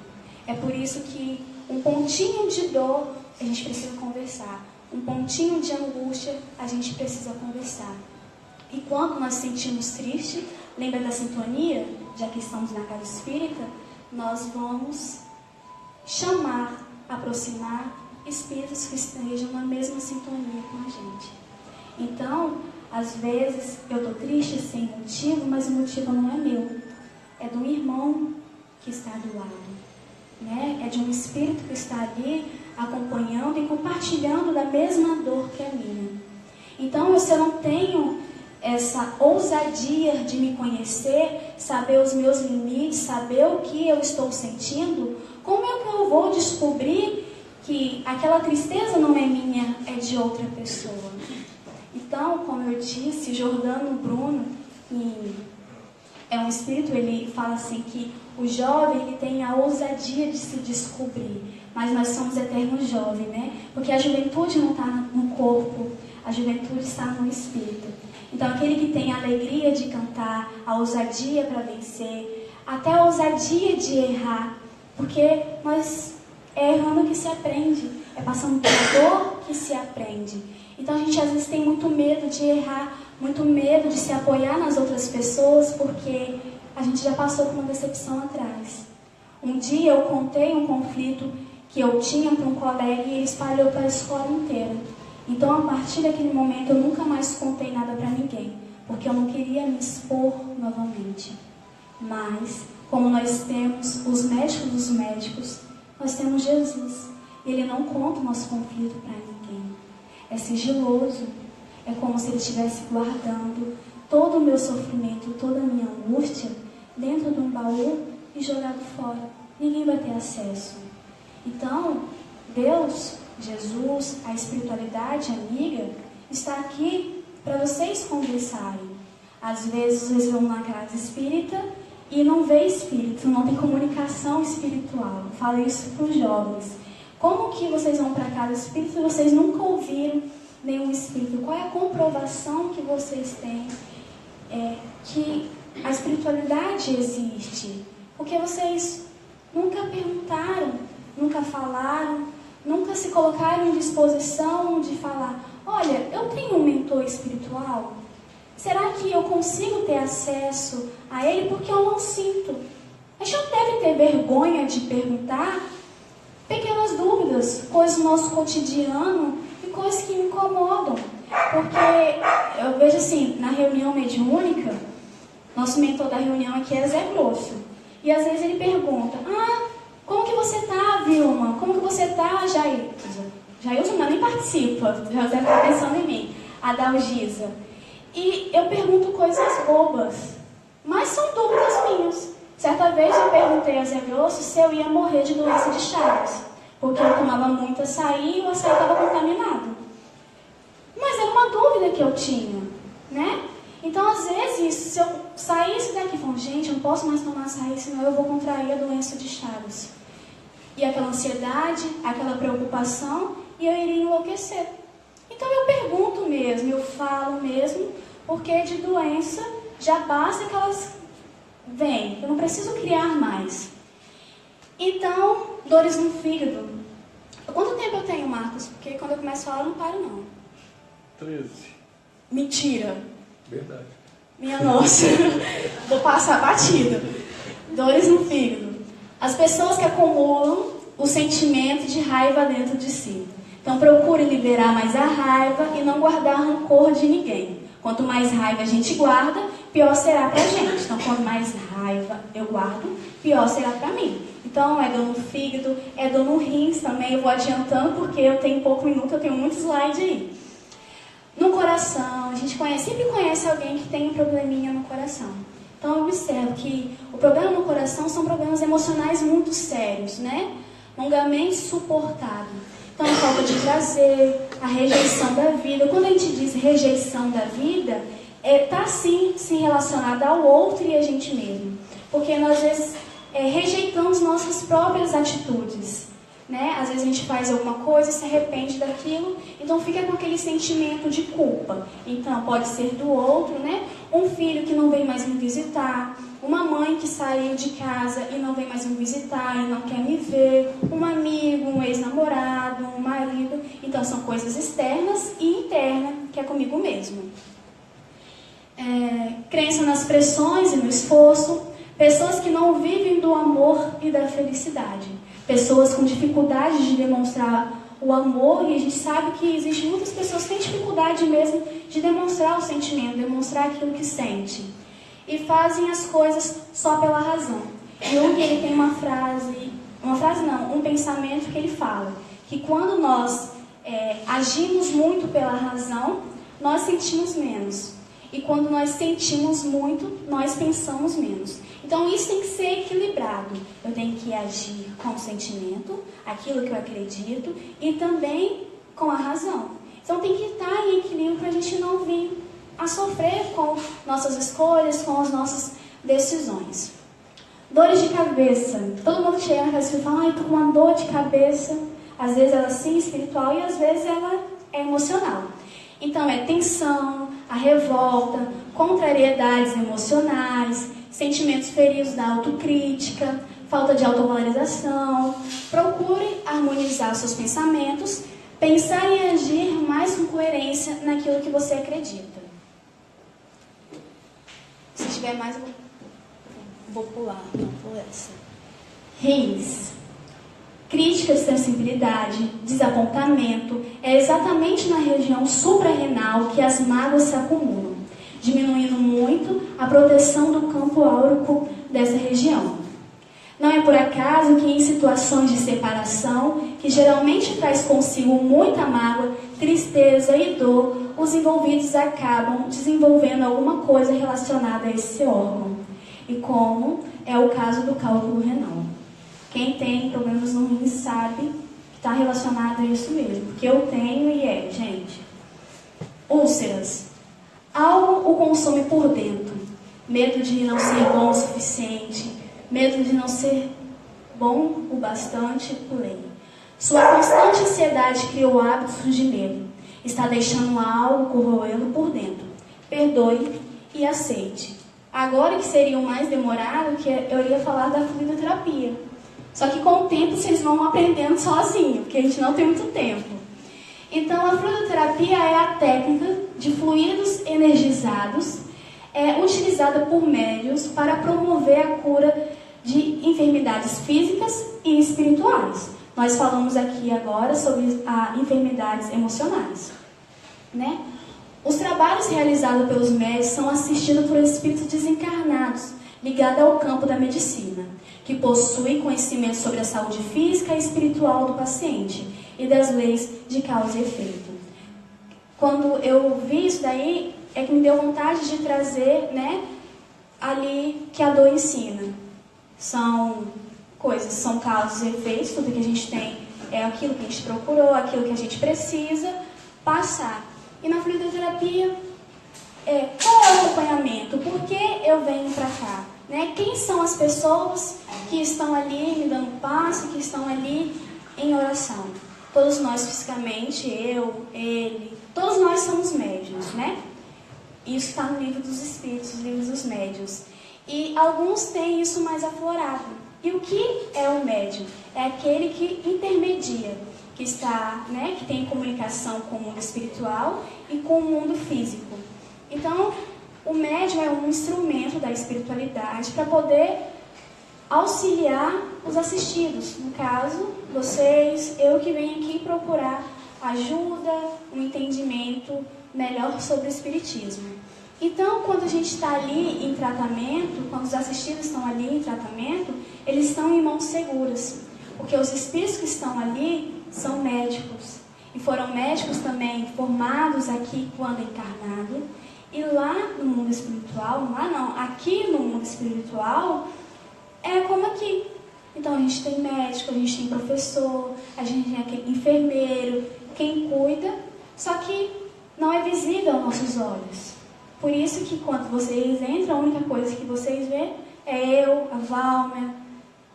É por isso que um pontinho de dor a gente precisa conversar. Um pontinho de angústia a gente precisa conversar. E quando nós sentimos triste, lembra da sintonia? Já que estamos na casa espírita, nós vamos chamar, aproximar espíritos que estejam na mesma sintonia com a gente. Então, às vezes, eu estou triste sem motivo, mas o motivo não é meu. É de um irmão que está do lado, né? É de um espírito que está ali acompanhando e compartilhando da mesma dor que a minha. Então, se eu não tenho essa ousadia de me conhecer, saber os meus limites, saber o que eu estou sentindo, como é que eu vou descobrir que aquela tristeza não é minha, é de outra pessoa? Então, como eu disse, Jordano Bruno, que é um espírito, ele fala assim que o jovem ele tem a ousadia de se descobrir, mas nós somos eternos jovens, né? Porque a juventude não está no corpo, a juventude está no espírito. Então, aquele que tem a alegria de cantar, a ousadia para vencer, até a ousadia de errar, porque nós é errando que se aprende, é passando pela dor que se aprende. Então, a gente às vezes tem muito medo de errar, muito medo de se apoiar nas outras pessoas, porque a gente já passou por uma decepção atrás. Um dia eu contei um conflito que eu tinha para um colega e ele espalhou para a escola inteira. Então, a partir daquele momento, eu nunca mais contei nada para ninguém, porque eu não queria me expor novamente. Mas, como nós temos os médicos dos médicos, nós temos Jesus. E Ele não conta o nosso conflito para ninguém. É sigiloso. É como se Ele estivesse guardando todo o meu sofrimento, toda a minha angústia, dentro de um baú e jogado fora. Ninguém vai ter acesso. Então, Deus, Jesus, a espiritualidade amiga, está aqui para vocês conversarem. Às vezes vocês vão na casa espírita e não vê espírito, não tem comunicação espiritual. Eu falo isso para os jovens. Como que vocês vão para a casa espírita e vocês nunca ouviram nenhum espírito? Qual é a comprovação que vocês têm que a espiritualidade existe? Porque vocês nunca perguntaram, nunca falaram, nunca se colocaram em disposição de falar: olha, eu tenho um mentor espiritual? Será que eu consigo ter acesso a ele? Porque eu não sinto. A gente não deve ter vergonha de perguntar pequenas dúvidas, coisas do nosso cotidiano e coisas que me incomodam. Porque eu vejo assim, na reunião mediúnica, nosso mentor da reunião aqui é Zé Grosso. E às vezes ele pergunta: como que você tá, Vilma? Como que você tá, Jailson? Jailson nem participa, já deve estar pensando em mim. A Dalgisa. E eu pergunto coisas bobas, mas são dúvidas minhas. Certa vez eu perguntei a Zé Grosso se eu ia morrer de doença de Chagas, porque eu tomava muito açaí e o açaí estava contaminado. Mas era uma dúvida que eu tinha, né? Então, às vezes, se eu saísse daqui e falar: gente, eu não posso mais tomar açaí, senão eu vou contrair a doença de Chagas. E aquela ansiedade, aquela preocupação, e eu iria enlouquecer. Então, eu pergunto mesmo, eu falo mesmo, porque de doença já basta que elas vêm. Eu não preciso criar mais. Então, dores no fígado. Quanto tempo eu tenho, Marcos? Porque quando eu começo a falar, eu não paro, não. 13. Mentira. Verdade. Minha nossa. Vou passar batido. Dores no fígado. As pessoas que acumulam o sentimento de raiva dentro de si. Então, procure liberar mais a raiva e não guardar rancor de ninguém. Quanto mais raiva a gente guarda, pior será pra gente. Então, quanto mais raiva eu guardo, pior será pra mim. Então, é dor no fígado, é dor no rins também. Eu vou adiantando porque eu tenho pouco minuto, eu tenho muito slide aí. No coração, a gente sempre conhece alguém que tem um probleminha no coração. Então, eu observo que o problema no coração são problemas emocionais muito sérios, né? Longamente suportados. Então, a falta de prazer, a rejeição da vida. Quando a gente diz rejeição da vida, está sim se relacionada ao outro e a gente mesmo. Porque nós, às vezes, rejeitamos nossas próprias atitudes. Né? Às vezes a gente faz alguma coisa e se arrepende daquilo, então fica com aquele sentimento de culpa. Então, pode ser do outro, né? Um filho que não vem mais me visitar, uma mãe que saiu de casa e não vem mais me visitar e não quer me ver, um amigo, um ex-namorado, um marido. Então, são coisas externas e internas, que é comigo mesmo. crença nas pressões e no esforço, pessoas que não vivem do amor e da felicidade, pessoas com dificuldade de demonstrar o amor, e a gente sabe que existem muitas pessoas que têm dificuldade mesmo de demonstrar o sentimento, demonstrar aquilo que sente, e fazem as coisas só pela razão. Jung, ele tem um pensamento que ele fala, que quando nós agimos muito pela razão, nós sentimos menos. E quando nós sentimos muito, nós pensamos menos. Então isso tem que ser equilibrado. Eu tenho que agir com o sentimento, aquilo que eu acredito, e também com a razão. Então tem que estar em equilíbrio para a gente não vir a sofrer com nossas escolhas, com as nossas decisões. Dores de cabeça. Todo mundo chega na casa e fala, ai, tô com uma dor de cabeça. Às vezes ela sim é espiritual e às vezes ela é emocional. Então é tensão, a revolta, contrariedades emocionais, sentimentos feridos da autocrítica, falta de autovalorização. Procure harmonizar seus pensamentos, pensar e agir mais com coerência naquilo que você acredita. Se tiver mais, vou pular, não vou essa. Rins. Crítica, sensibilidade, desapontamento, é exatamente na região suprarrenal que as mágoas se acumulam, diminuindo muito a proteção do campo áurico dessa região. Não é por acaso que em situações de separação, que geralmente traz consigo muita mágoa, tristeza e dor, os envolvidos acabam desenvolvendo alguma coisa relacionada a esse órgão, e como é o caso do cálculo renal. Quem tem problemas no rim sabe que está relacionado a isso mesmo. Porque eu tenho e gente. Úlceras. Algo o consome por dentro. Medo de não ser bom o suficiente. Medo de não ser bom o bastante, pulei. Sua constante ansiedade criou hábitos de medo. Está deixando algo corroê-lo por dentro. Perdoe e aceite. Agora que seria o mais demorado, que eu ia falar da fluidoterapia. Só que com o tempo vocês vão aprendendo sozinho, porque a gente não tem muito tempo. Então a fluidoterapia é a técnica de fluidos energizados utilizada por médiuns para promover a cura de enfermidades físicas e espirituais. Nós falamos aqui agora sobre as enfermidades emocionais, né? Os trabalhos realizados pelos médiuns são assistidos por espíritos desencarnados, ligados ao campo da medicina, que possui conhecimento sobre a saúde física e espiritual do paciente e das leis de causa e efeito. Quando eu vi isso daí, é que me deu vontade de trazer, ali que a dor ensina. São coisas, são causas e efeitos, tudo que a gente tem é aquilo que a gente procurou, aquilo que a gente precisa passar. E na fluidoterapia, qual é o acompanhamento? Por que eu venho para cá? Quem são as pessoas que estão ali me dando passo, que estão ali em oração? Todos nós fisicamente, eu, ele, todos nós somos médiuns, Isso está no livro dos espíritos, os livros dos médiuns. E alguns têm isso mais aflorado. E o que é o médium? É aquele que intermedia, que está, que tem comunicação com o mundo espiritual e com o mundo físico. Então, o médium é um instrumento da espiritualidade para poder auxiliar os assistidos. No caso, vocês, eu que venho aqui procurar ajuda, um entendimento melhor sobre o espiritismo. Então, quando a gente está ali em tratamento, quando os assistidos estão ali em tratamento, eles estão em mãos seguras. Porque os espíritos que estão ali são médicos. E foram médicos também formados aqui quando encarnado. E lá no mundo espiritual, aqui no mundo espiritual, é como aqui. Então a gente tem médico, a gente tem professor, a gente tem enfermeiro, quem cuida, só que não é visível aos nossos olhos. Por isso que quando vocês entram, a única coisa que vocês vêem é eu, a Valmer,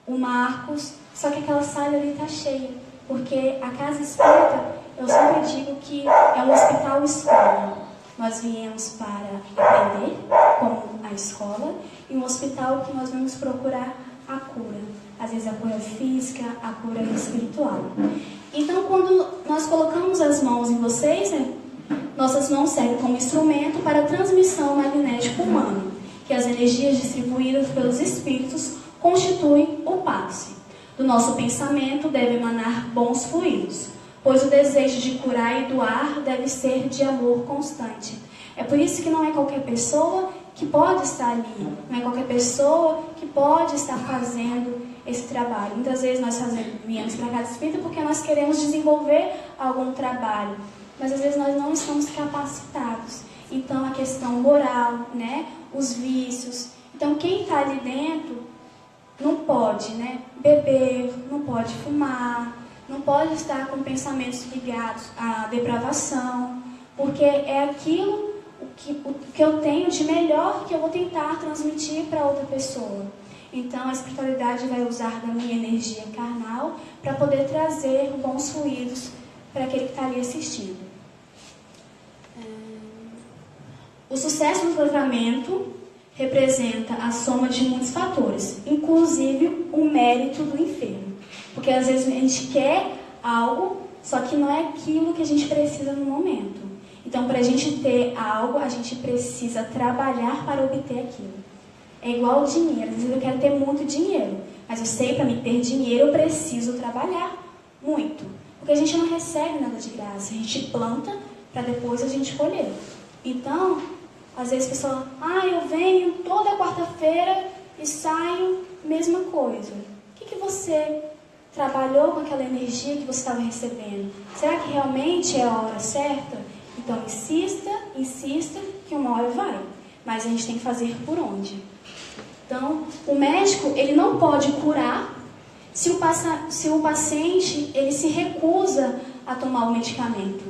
o Marcos, só que aquela sala ali está cheia. Porque a casa espírita, eu sempre digo que é um hospital escola. Nós viemos para aprender, como a escola, e um hospital que nós vamos procurar a cura. Às vezes a cura física, a cura espiritual. Então, quando nós colocamos as mãos em vocês, nossas mãos servem como instrumento para a transmissão magnética humana, que as energias distribuídas pelos espíritos constituem o passe. Do nosso pensamento deve emanar bons fluidos, pois o desejo de curar e doar deve ser de amor constante. É por isso que não é qualquer pessoa que pode estar ali, não é qualquer pessoa que pode estar fazendo esse trabalho. Muitas vezes nós viemos para a casa espírita porque nós queremos desenvolver algum trabalho, mas às vezes nós não estamos capacitados. Então a questão moral, né, os vícios. Então quem está ali dentro não pode, né, beber, não pode fumar, não pode estar com pensamentos ligados à depravação, porque é aquilo o que eu tenho de melhor que eu vou tentar transmitir para outra pessoa. Então a espiritualidade vai usar da minha energia carnal para poder trazer bons fluidos para aquele que está ali assistindo. O sucesso do tratamento representa a soma de muitos fatores, inclusive o mérito do enfermo. Porque às vezes a gente quer algo, só que não é aquilo que a gente precisa no momento. Então, para a gente ter algo, a gente precisa trabalhar para obter aquilo. É igual o dinheiro. Às vezes eu quero ter muito dinheiro, mas eu sei, para mim ter dinheiro, eu preciso trabalhar muito. Porque a gente não recebe nada de graça. A gente planta para depois a gente colher. Então, às vezes a pessoa, eu venho toda quarta-feira e saio, mesma coisa. O que você trabalhou com aquela energia que você estava recebendo? Será que realmente é a hora certa? Então, insista, que uma hora vai. Mas a gente tem que fazer por onde? Então, o médico, ele não pode curar se o paciente, ele se recusa a tomar o medicamento.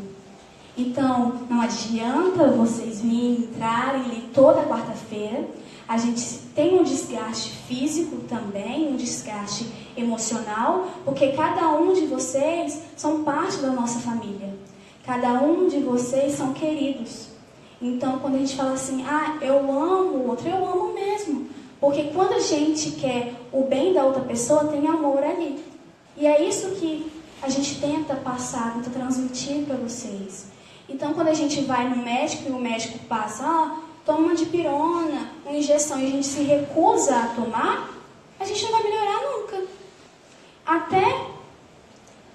Então, não adianta vocês entrarem ali toda quarta-feira. A gente tem um desgaste físico também, um desgaste emocional, porque cada um de vocês são parte da nossa família. Cada um de vocês são queridos. Então, quando a gente fala assim, eu amo o outro, eu amo mesmo. Porque quando a gente quer o bem da outra pessoa, tem amor ali. E é isso que a gente tenta passar, tenta transmitir para vocês. Então, quando a gente vai no médico e o médico passa, toma uma dipirona, uma injeção, e a gente se recusa a tomar, a gente não vai melhorar nunca. Até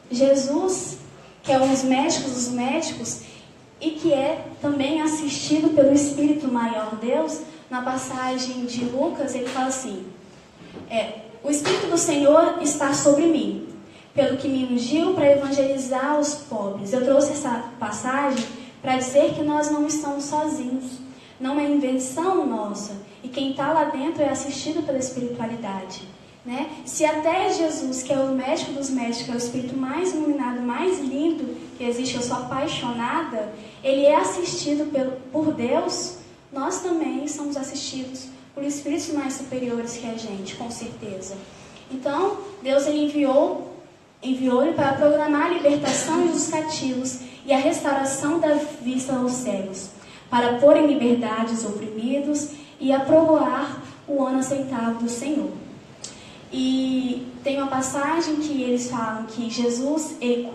Jesus, que é um dos médicos, e que é também assistido pelo Espírito Maior Deus, na passagem de Lucas, ele fala assim, o Espírito do Senhor está sobre mim, pelo que me ungiu para evangelizar os pobres. Eu trouxe essa passagem para dizer que nós não estamos sozinhos, não é invenção nossa, e quem está lá dentro é assistido pela espiritualidade. Né? Se até Jesus, que é o médico dos médicos, que é o espírito mais iluminado, mais lindo que existe, eu sou apaixonada, ele é assistido por Deus, nós também somos assistidos por espíritos mais superiores que a gente, com certeza. Então, Deus ele enviou-lhe para programar a libertação dos cativos e a restauração da vista aos cegos, para pôr em liberdade os oprimidos e aprovar o ano aceitável do Senhor. E tem uma passagem que eles falam que Jesus, ele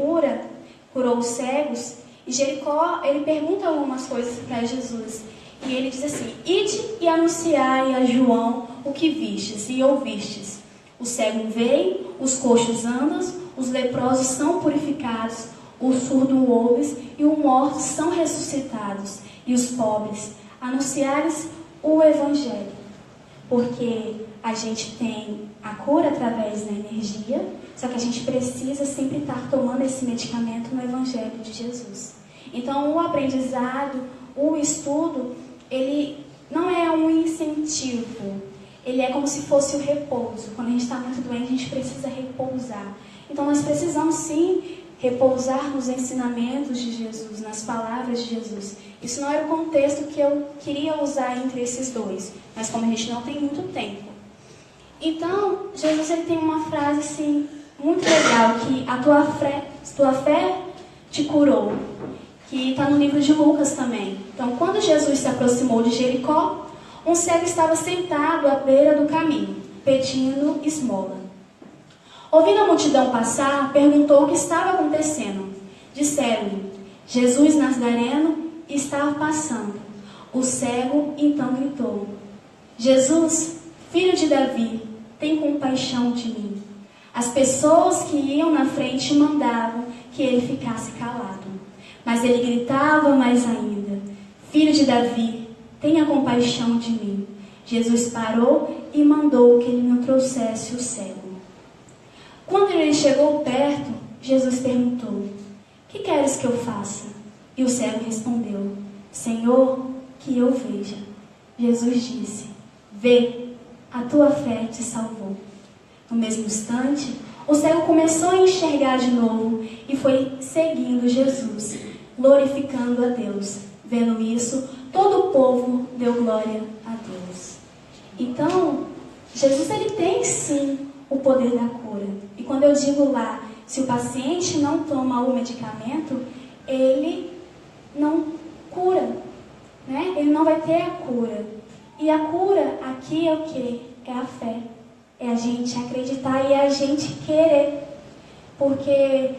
curou os cegos, e Jericó, ele pergunta algumas coisas para Jesus. E ele diz assim, ide e anunciai a João o que vistes e ouvistes. O cego vê, os coxos andam, os leprosos são purificados, o surdo ouve e os mortos são ressuscitados. E os pobres, anunciares o Evangelho. Porque a gente tem a cura através da energia, só que a gente precisa sempre estar tomando esse medicamento no Evangelho de Jesus. Então, o aprendizado, o estudo, ele não é um incentivo, ele é como se fosse o repouso. Quando a gente está muito doente, a gente precisa repousar. Então, nós precisamos sim repousar nos ensinamentos de Jesus, nas palavras de Jesus. Isso não era o contexto que eu queria usar entre esses dois, mas como a gente não tem muito tempo. Então, Jesus ele tem uma frase assim, muito legal, que a tua fé te curou, que está no livro de Lucas também. Então, quando Jesus se aproximou de Jericó, um cego estava sentado à beira do caminho, pedindo esmola. Ouvindo a multidão passar, perguntou o que estava acontecendo. Disseram-lhe, Jesus Nazareno estava passando. O cego então gritou: Jesus, filho de Davi, tem compaixão de mim. As pessoas que iam na frente mandavam que ele ficasse calado. Mas ele gritava mais ainda: Filho de Davi, tenha compaixão de mim. Jesus parou e mandou que ele não trouxesse o cego. Quando ele chegou perto, Jesus perguntou: Que queres que eu faça? E o cego respondeu: Senhor, que eu veja. Jesus disse: Vê, a tua fé te salvou. No mesmo instante, o cego começou a enxergar de novo e foi seguindo Jesus, glorificando a Deus. Vendo isso, todo o povo deu glória a Deus. Então, Jesus ele tem sim o poder da cura. E quando eu digo lá, se o paciente não toma o medicamento, ele não cura, né? Ele não vai ter a cura. E a cura aqui é o quê? É a fé. É a gente acreditar e é a gente querer. Porque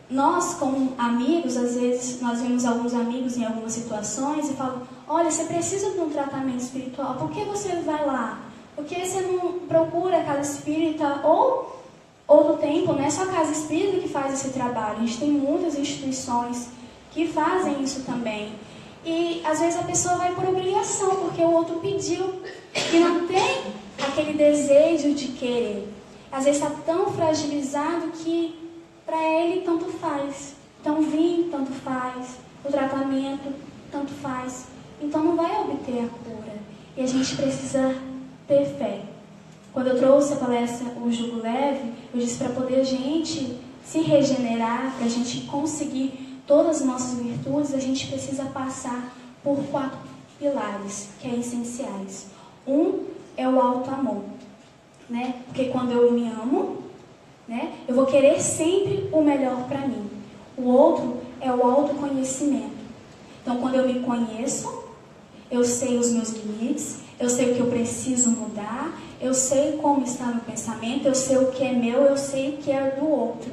nós, como amigos, às vezes nós vemos alguns amigos em algumas situações e falam: olha, você precisa de um tratamento espiritual, por que você vai lá? Por que você não procura a casa espírita? Ou outro tempo, não é só a casa espírita que faz esse trabalho, a gente tem muitas instituições que fazem isso também. E às vezes a pessoa vai por obrigação, porque o outro pediu, e não tem aquele desejo de querer. Às vezes está tão fragilizado que para ele tanto faz. Então vinho tanto faz, o tratamento tanto faz. Então não vai obter a cura. E a gente precisa ter fé. Quando eu trouxe a palestra O Jugo Leve, eu disse para poder a gente se regenerar, para a gente conseguir todas as nossas virtudes, a gente precisa passar por 4 pilares, que é essenciais. Um é o auto-amor, né? Porque quando eu me amo, né, eu vou querer sempre o melhor para mim. O outro é o autoconhecimento. Então, quando eu me conheço, eu sei os meus limites, eu sei o que eu preciso mudar, eu sei como está meu pensamento, eu sei o que é meu, eu sei o que é do outro.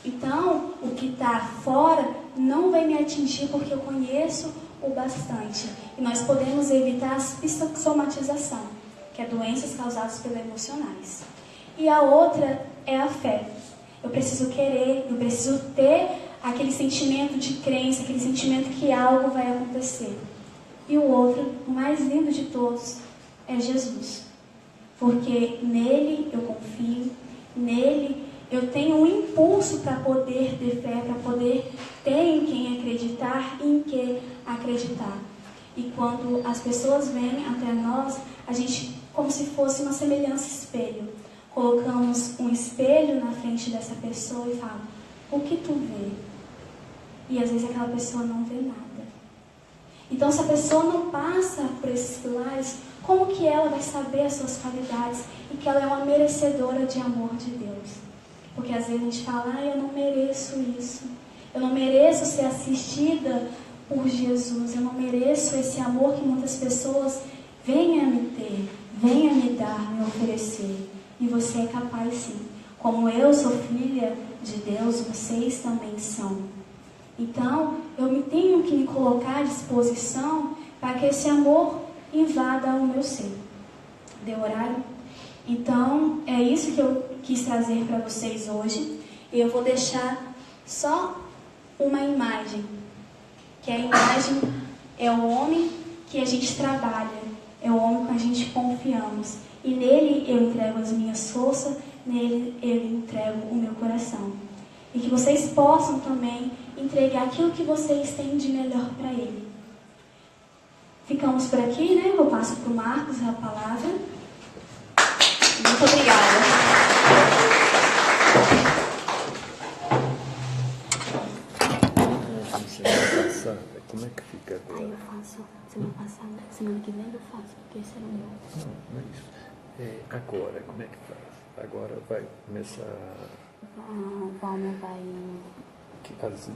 Então, o que está fora não vai me atingir porque eu conheço o bastante. E nós podemos evitar a psicossomatização, que é doenças causadas pelos emocionais. E a outra é a fé. Eu preciso querer, eu preciso ter aquele sentimento de crença, aquele sentimento que algo vai acontecer. E o outro, o mais lindo de todos, é Jesus. Porque nele eu confio, nele eu tenho um impulso para poder ter fé, para poder ter em quem acreditar e em que acreditar. E quando as pessoas vêm até nós, a gente, como se fosse uma semelhança espelho, colocamos um espelho na frente dessa pessoa e falamos: o que tu vê? E às vezes aquela pessoa não vê nada. Então, se a pessoa não passa por esses pilares, como que ela vai saber as suas qualidades e que ela é uma merecedora de amor de Deus? Porque às vezes a gente fala: eu não mereço isso, eu não mereço ser assistida por Jesus, eu não mereço esse amor que muitas pessoas vêm a me ter, vêm a me dar, me oferecer. E você é capaz sim. Como eu sou filha de Deus, vocês também são. Então, eu tenho que me colocar à disposição para que esse amor invada o meu ser. Deu horário? Então, é isso que eu quis trazer para vocês hoje. E eu vou deixar só uma imagem, que a imagem é o homem que a gente trabalha, é o homem que a gente confiamos. E nele eu entrego as minhas forças, nele eu entrego o meu coração. E que vocês possam também entregar aquilo que vocês têm de melhor para ele. Ficamos por aqui, né? Eu passo para o Marcos a palavra. Muito obrigada. Como é que fica agora? Aí eu faço semana passada, semana que vem eu faço, porque esse era o meu. Não é isso. Agora, como é que faz? Agora vai começar... A Valma vai... As